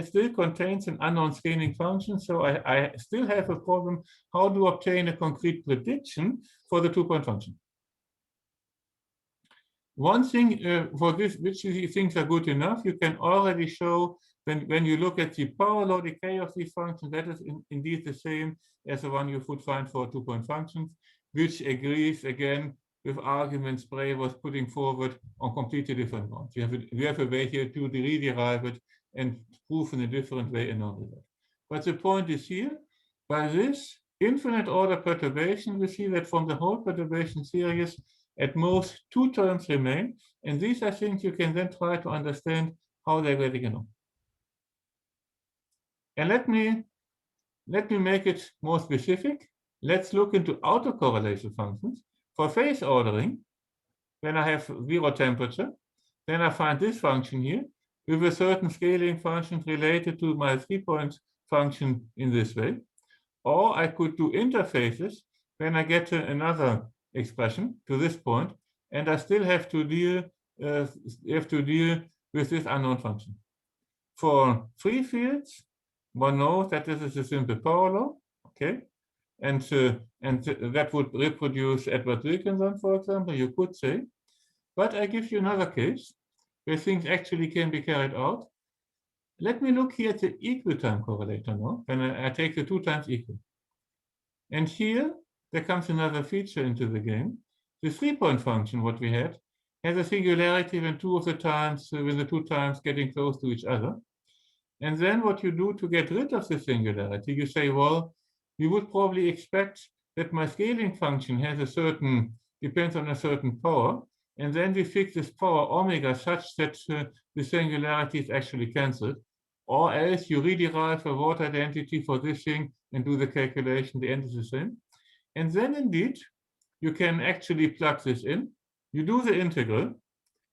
still contains an unknown scaling function, so I still have a problem how to obtain a concrete prediction for the 2-point function. One thing for this, which you think are good enough, you can already show when you look at the power law decay of these functions, that is indeed the same as the one you would find for 2-point functions, which agrees again with arguments Bray was putting forward on completely different ones. We have a way here to re-derive it and prove in a different way another way. But the point is here, by this infinite order perturbation, we see that from the whole perturbation series, at most 2 terms remain, and these are things you can then try to understand how they're getting along. And let me make it more specific. Let's look into autocorrelation functions. For phase ordering, when I have 0 temperature, then I find this function here with a certain scaling function related to my 3-point function in this way. Or I could do interfaces when I get to another expression to this point, and I still have to deal with this unknown function. For free fields, one knows that this is a simple power law, okay, and that would reproduce Edward Wilkinson, for example, you could say. But I give you another case where things actually can be carried out. Let me look here at the equal time correlator now, when I take the 2 times equal. And here, there comes another feature into the game. The 3-point function, what we had, has a singularity when the 2 times getting close to each other. And then what you do to get rid of the singularity, you say, well, you would probably expect that my scaling function depends on a certain power, and then we fix this power omega such that the singularity is actually cancelled, or else you rederive a Ward identity for this thing and do the calculation, the end is the same. And then indeed, you can actually plug this in, you do the integral,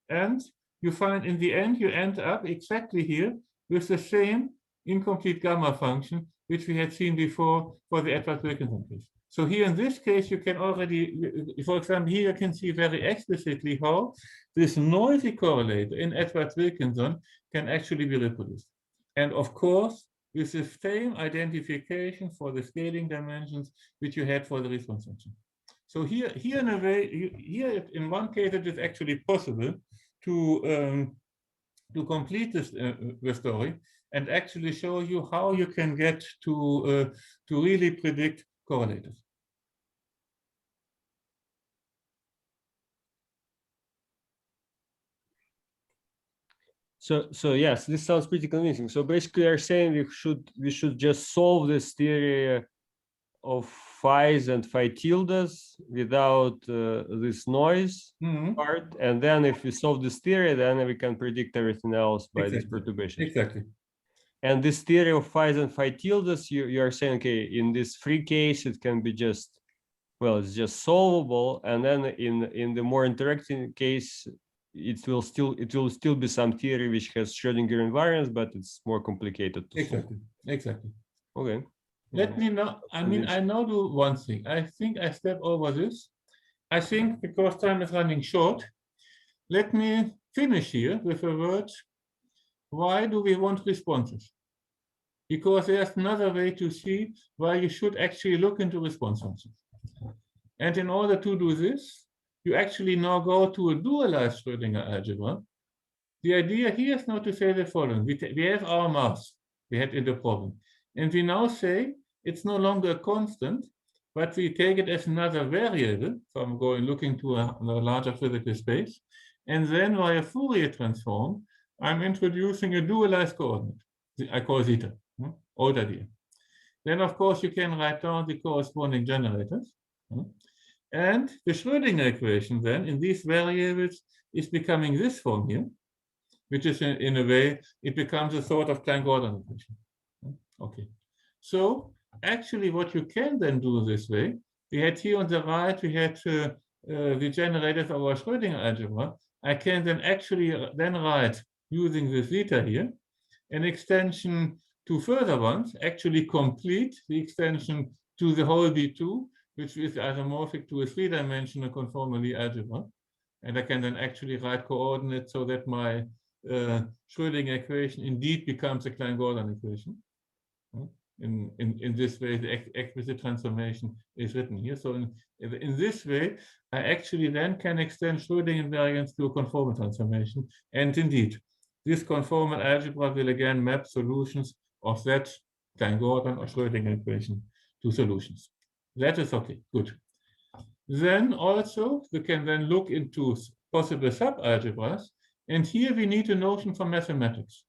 and you find in the end, you end up exactly here with the same incomplete gamma function, which we had seen before for the Edward Wilkinson case. So here in this case, you can already, for example, here you can see very explicitly how this noisy correlator in Edward Wilkinson can actually be reproduced. And of course, with the same identification for the scaling dimensions which you had for the response function. So here in a way, here in one case, it is actually possible to complete this the story and actually show you how you can get to really predict correlators. So yes, this sounds pretty convincing. So basically, you're saying we should just solve this theory of phi's and phi tildes without this noise part, and then if we solve this theory, then we can predict everything else by this perturbation. Exactly. And this theory of phi's and phi tildes, you are saying, okay, in this free case, it can be just, well, it's just solvable, and then in the more interacting case, it will still be some theory which has Schrodinger invariance, but it's more complicated to solve. Exactly. Okay. Let me know. I now do one thing. I think I step over this. I think because time is running short, let me finish here with a word. Why do we want responses? Because there's another way to see why you should actually look into response functions. And in order to do this, you actually now go to a dualized Schrodinger algebra. The idea here is now to say the following. We have our mass we had in the problem. And we now say it's no longer a constant, but we take it as another variable from looking to a larger physical space. And then via Fourier transform, I'm introducing a dualized coordinate. I call zeta, old idea. Then, of course, you can write down the corresponding generators. And the Schrödinger equation then in these variables is becoming this form here, which is in a way, it becomes a sort of Klein-Gordon equation. Okay. So actually what you can then do this way, we had here on the right, we had the generators of our Schrödinger algebra. I can then actually then write, using this zeta here, an extension to further ones, actually complete the extension to the whole B2, which is isomorphic to a three-dimensional conformally algebra. And I can then actually write coordinates so that my Schrödinger equation indeed becomes a Klein-Gordon equation. In this way, the explicit transformation is written here. So in this way, I actually then can extend Schrödinger invariance to a conformal transformation. And indeed, this conformal algebra will again map solutions of that Klein-Gordon or Schrödinger equation to solutions. That is okay, good. Then also, we can then look into possible subalgebras. And here we need a notion from mathematics.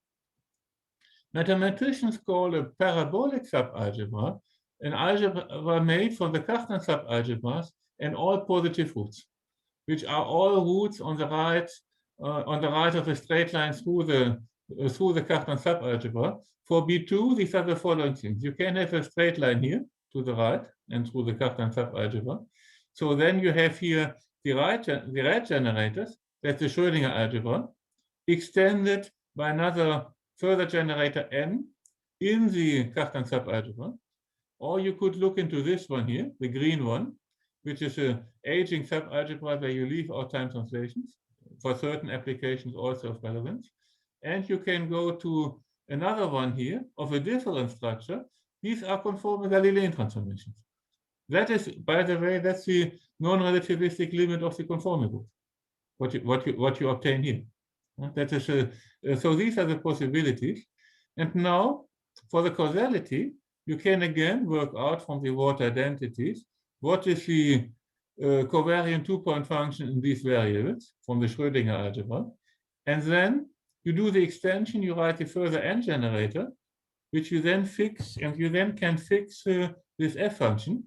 Mathematicians call a parabolic subalgebra an algebra made from the Cartan subalgebras and all positive roots, which are all roots on the right of a straight line through the Cartan subalgebra. For B2, these are the following things. You can have a straight line here to the right and through the Cartan subalgebra. So then you have here the right generators, that's the Schrödinger algebra, extended by another further generator n in the Cartan subalgebra. Or you could look into this one here, the green one, which is an aging subalgebra where you leave out time translations for certain applications also of relevance. And you can go to another one here of a different structure. These are conformal Galilean transformations. That is, by the way, that's the non-relativistic limit of the conformal group, what you obtain here. That is so these are the possibilities. And now, for the causality, you can again work out from the Ward identities what is the covariant two-point function in these variables from the Schrödinger algebra. And then you do the extension, you write the further n generator, which you then fix, and you then can fix this f function.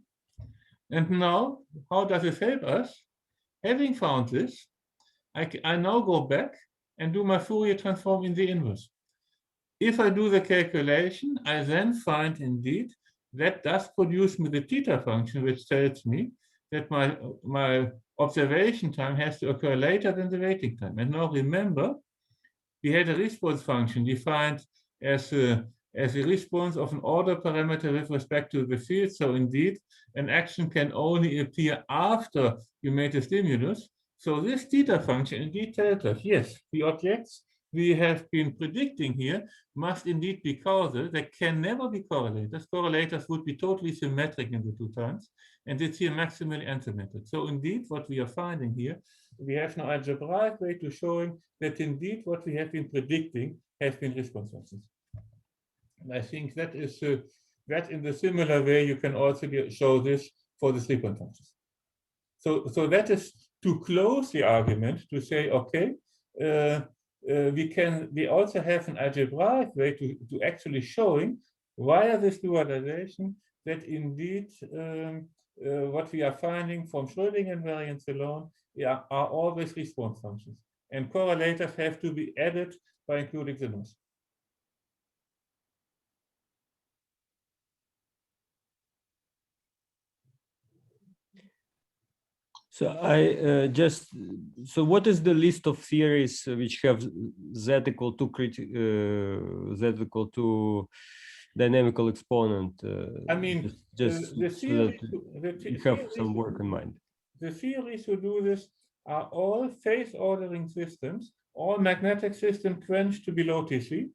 And now, how does it help us? Having found this, I now go back and do my Fourier transform in the inverse. If I do the calculation, I then find indeed that does produce me the theta function, which tells me that my observation time has to occur later than the waiting time. And now remember, we had a response function defined as a response of an order parameter with respect to the field. So indeed, an action can only appear after you made a stimulus. So this theta function indeed tells us, yes, the objects we have been predicting here must indeed be causal. They can never be correlators. Correlators would be totally symmetric in the two times, and it's here maximally unsymmetric. So indeed, what we are finding here, we have now algebraic way to showing that indeed what we have been predicting have been response functions. And I think that is that in the similar way you can also show this for the three-point functions. So that is to close the argument to say, okay, we also have an algebraic way to actually showing via this dualization that indeed what we are finding from Schrödinger invariance alone are always response functions, and correlators have to be added by including the noise. So so what is the list of theories which have z equal to dynamical exponent? I mean, just the so that you have some work in mind. The theories who do this are all phase ordering systems, all magnetic systems quenched to below T3,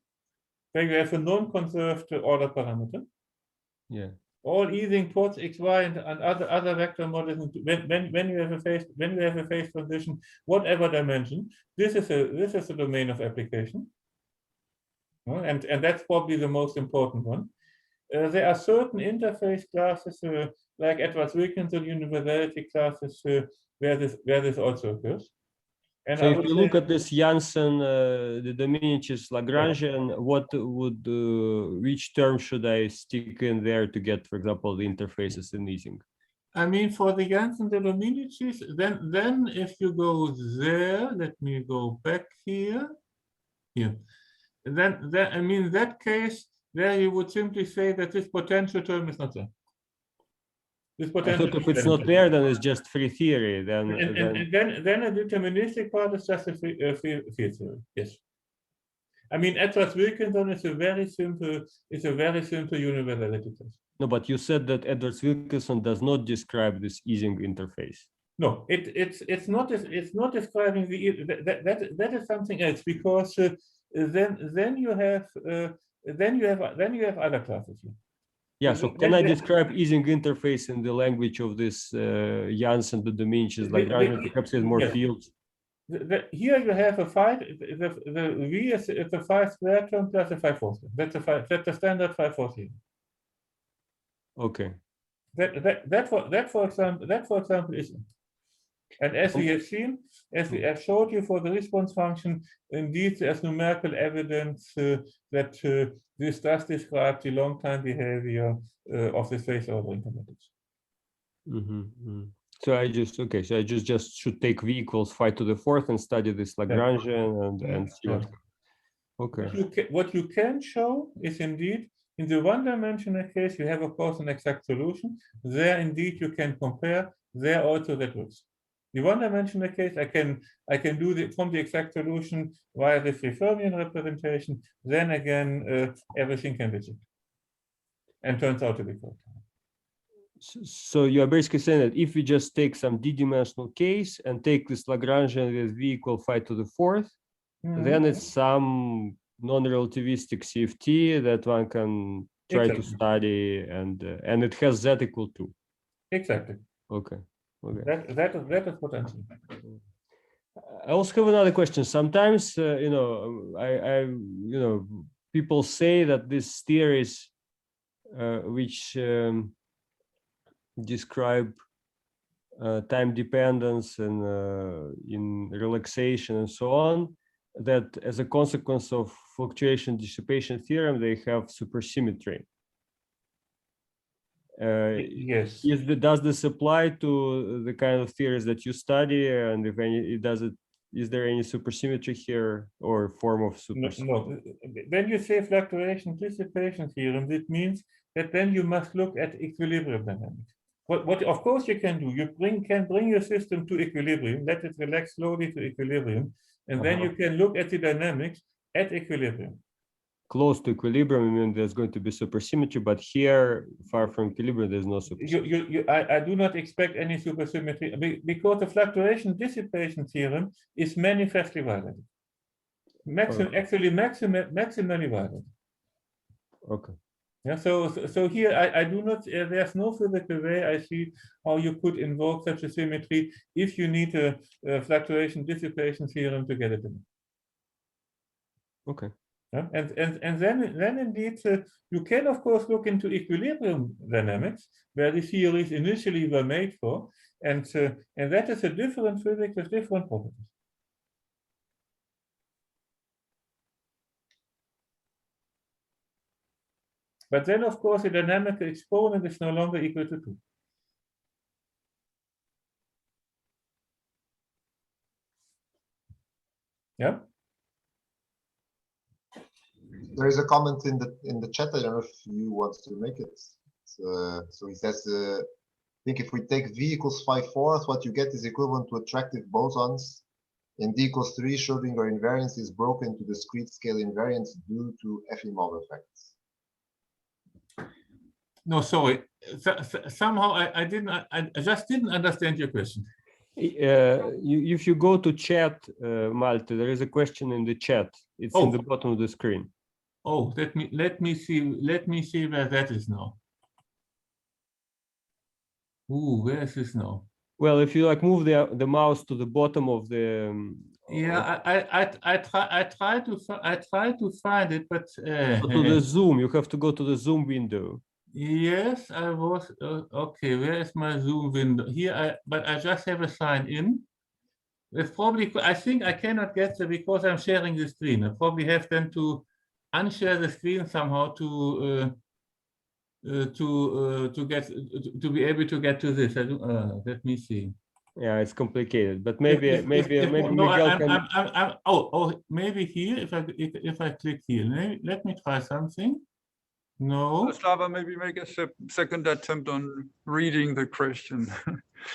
where you have a non-conserved order parameter. Yeah. All easing towards xy and other vector models. When you have a phase transition, whatever dimension, this is a domain of application, and that's probably the most important one. There are certain interface classes like Edwards-Wilkinson universality classes where this also occurs. And so if you look at this Janssen, the Dominicis Lagrangian, which term should I stick in there to get, for example, the interfaces in Ising? I mean, for the Janssen, the Dominicis, then if you go there, let me go back here. Then I mean, in that case, there you would simply say that this potential term is not there. This I potential thought if it's not there, then it's just free theory. Then then a deterministic part is just a field theory. Yes. I mean, Edwards-Wilkinson is a very simple universality test. no, but you said that Edwards-Wilkinson does not describe this Ising interface. No, it's not describing the that is something else, because then you have other classes here. Yeah, so can I describe Ising interface in the language of this Janssen, the Dominicis, like perhaps has more fields? Here you have a 5. The V is a 5 square term plus a 5/4. That's a standard 5/4 here. Okay. That for example is. And as we have seen, as we have showed you for the response function, indeed there's numerical evidence that this does describe the long time behavior of the phase order intermediates. So I just should take V equals 5 to the 4th and study this Lagrangian and see what. Okay. What you can show is indeed in the one-dimensional case you have of course an exact solution. There indeed you can compare. There also that works. The one-dimensional case, I can do from the exact solution via the free Fermion representation. Then again, everything can be checked, and turns out to be correct. So you are basically saying that if we just take some d-dimensional case and take this Lagrangian with V equal 5 to the 4th, then it's some non-relativistic CFT that one can try to study, and it has Z equal 2. Exactly. Okay. Okay. That is potential. I also have another question. Sometimes, people say that these theories, which describe time dependence and in relaxation and so on, that as a consequence of fluctuation dissipation theorem, they have supersymmetry. Yes. Does this apply to the kind of theories that you study, and if any, is there any supersymmetry here or form of supersymmetry? No. When you say fluctuation dissipation theorem, it means that then you must look at equilibrium dynamics. What of course you can do, you can bring your system to equilibrium, let it relax slowly to equilibrium, and then you can look at the dynamics at equilibrium. Close to equilibrium, I mean, there's going to be supersymmetry, but here, far from equilibrium, there's no supersymmetry. I do not expect any supersymmetry because the fluctuation dissipation theorem is manifestly violated. Actually, maximally violated. Okay. Yeah. So here I do not. There's no physical way I see how you could invoke such a symmetry if you need a fluctuation dissipation theorem to get it in. Okay. Yeah, and then indeed you can of course look into equilibrium dynamics where the theories initially were made for, and that is a different physics with different properties. But then of course the dynamical exponent is no longer equal to 2. Yeah. There is a comment in the chat. I don't know if you want to make it. So he says, I think if we take V equals 5/4, what you get is equivalent to attractive bosons. In D equals 3, Schrodinger invariance is broken to discrete scale invariance due to Efimov effects. No, sorry. Somehow I just didn't understand your question. If you go to chat, Malte, there is a question in the chat. It's in the bottom of the screen. Oh, let me see where that is now. Ooh, where is this now? Well, if you like move the mouse to the bottom of the yeah, I try to find it, but to the zoom, you have to go to the zoom window. Yes, I was okay. Where is my zoom window? Here, but I just have a sign in. It's probably, I think I cannot get there because I'm sharing the screen. I probably have then to unshare the screen somehow to be able to get to this. Let me see. Yeah, it's complicated, but maybe no, Miguel can. Maybe here if I click here. Let me try something. No. Slava, maybe make a second attempt on reading the question.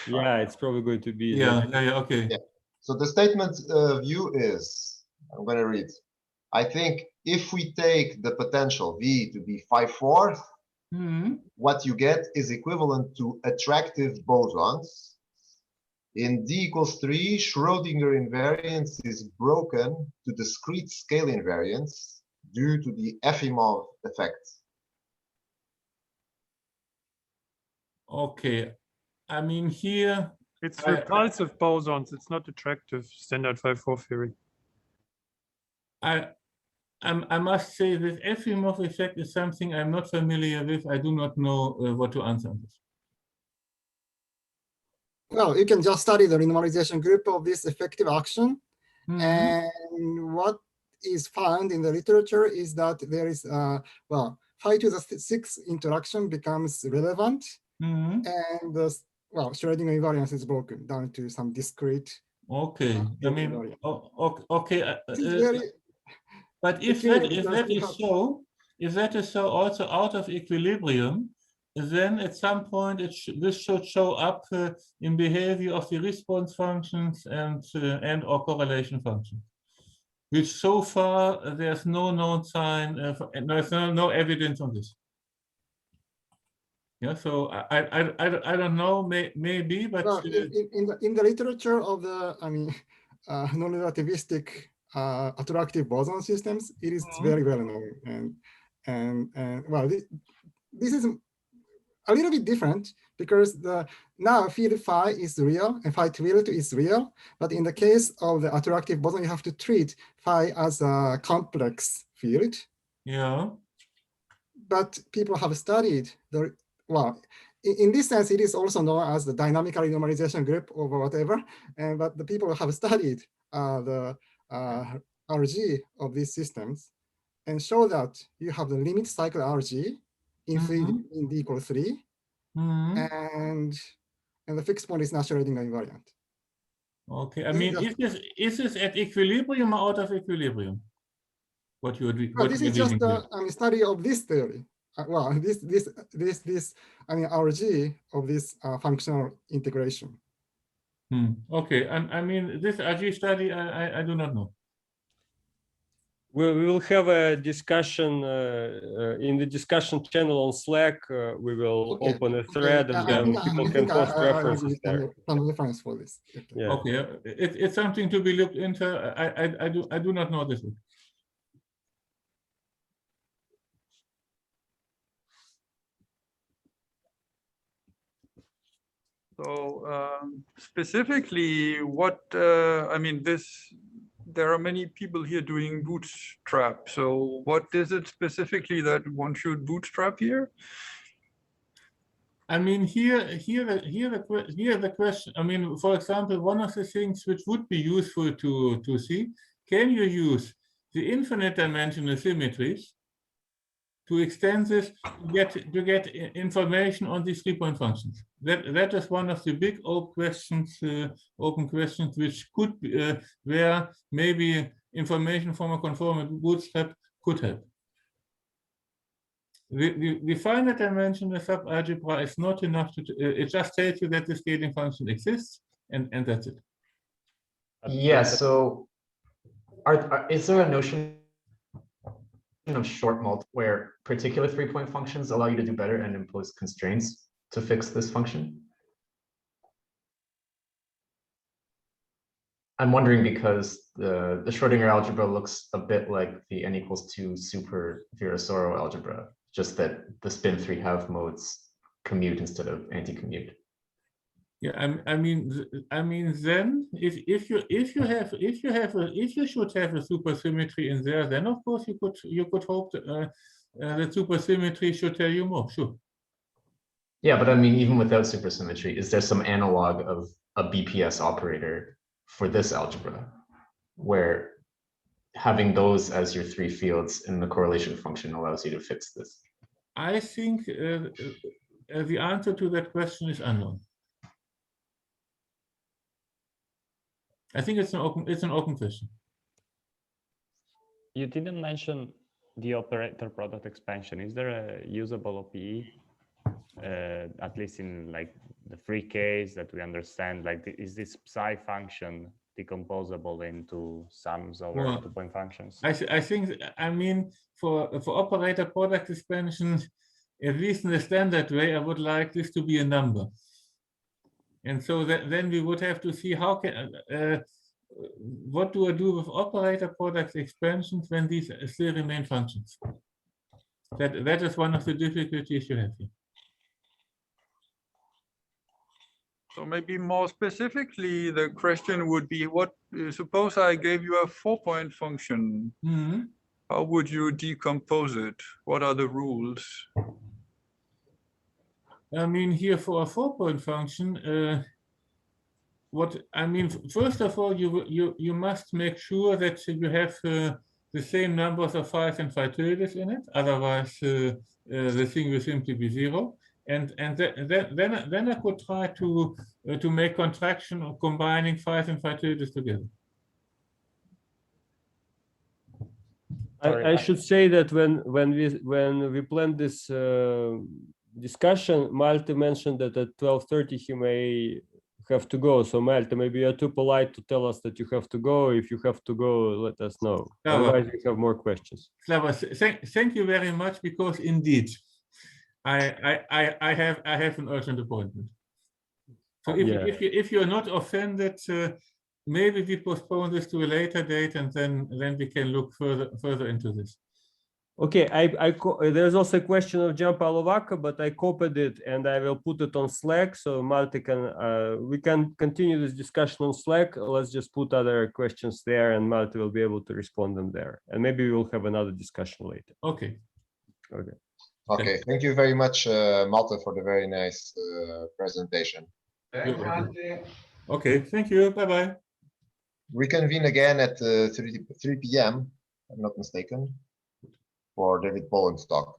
Yeah, it's probably going to be Yeah, okay. Yeah. So the statement view is, I'm going to read. I think if we take the potential V to be 5/4, what you get is equivalent to attractive bosons. In D equals 3, Schrodinger invariance is broken to discrete scale invariance due to the Efimov effect. Okay. I mean, here It's repulsive bosons. It's not attractive, standard 5/4 theory. I must say this Efimov effect is something I'm not familiar with. I do not know what to answer on this. Well, you can just study the renormalization group of this effective action. And what is found in the literature is that there is, well, 5 to the 6 interaction becomes relevant. And the, well, Schrodinger invariance is broken down to some discrete. Okay. I mean, okay. But if that is so also out of equilibrium, then at some point this should show up in behavior of the response functions and or correlation functions, which so far there's no known sign, there's no evidence on this. Yeah, so I don't know, maybe, but well, in the literature of the, I mean, non-relativistic attractive boson systems, it is very well known, and well, this is a little bit different because now field phi is real and phi tilde is real, but in the case of the attractive boson, you have to treat phi as a complex field. Yeah. But people have studied the, well, in this sense, it is also known as the dynamical renormalization group or whatever. But the people have studied the RG of these systems and show that you have the limit cycle RG in D equals 3, and the fixed point is not Schrodinger invariant. Okay, I mean, is this at equilibrium or out of equilibrium? What you would? This is just a study of this theory. Well, this I mean RG of this functional integration. Okay, I mean this RG study I do not know. We will have a discussion in the discussion channel on Slack. We will open a thread and then people can post references there. Some reference for this. Yeah. Okay, it's something to be looked into. I do not know this. So specifically, what I mean, there are many people here doing bootstrap. So what is it specifically that one should bootstrap here? I mean, here the question. I mean, for example, one of the things which would be useful to see: can you use the infinite dimensional symmetries to extend this to get information on these 3-point functions? That is one of the big open questions, which could be where maybe information from a conformal bootstrap could help. The finite dimensional subalgebra is not enough to. It just tells you that the scaling function exists, and that's it. Yeah. So, is there a notion of short multi where particular 3-point functions allow you to do better and impose constraints to fix this function? I'm wondering because the Schrodinger algebra looks a bit like the n equals 2 super Virasoro algebra, just that the spin 3 half modes commute instead of anti-commute. Yeah, I mean, then if you should have a supersymmetry in there, then of course you could hope that supersymmetry should tell you more. Sure. Yeah, but I mean, even without supersymmetry, is there some analog of a BPS operator for this algebra, where having those as your 3 fields in the correlation function allows you to fix this? I think the answer to that question is unknown. I think it's an open question. You didn't mention the operator product expansion, is there a usable OPE, at least in like the free case that we understand? Like, is this psi function decomposable into sums over Well, 2-point functions? I think, I mean, for operator product expansions, at least in the standard way, I would like this to be a number. And so that then we would have to see how can, what do I do with operator product expansions when these still remain functions? That is one of the difficulties you have here. So maybe more specifically, the question would be, what, suppose I gave you a 4-point function. Mm-hmm. How would you decompose it? What are the rules? I mean, here for a 4-point function, what I mean, first of all, you must make sure that you have the same numbers of 5 and 5 tildes in it. Otherwise, the thing will simply be 0. And then I could try to make contraction of combining 5 and 5 tildes together. I should say that when we planned this discussion, Malte mentioned that at 12:30 he may have to go. So Malte, maybe you're too polite to tell us that you have to go. If you have to go, let us know. Otherwise, we have more questions. Thank you very much, because indeed, I have an urgent appointment. So if you're not offended, maybe we postpone this to a later date, and then we can look further into this. Okay, there's also a question of Gian Paolo, but I copied it and I will put it on Slack, so Malte we can continue this discussion on Slack. Let's just put other questions there, and Malte will be able to respond them there, and maybe we'll have another discussion later. Okay. Okay. Thank you very much, Malte, for the very nice presentation. Okay. Thank you. Bye bye. Reconvene again at 3 p.m. I'm not mistaken, for David Bowen's talk.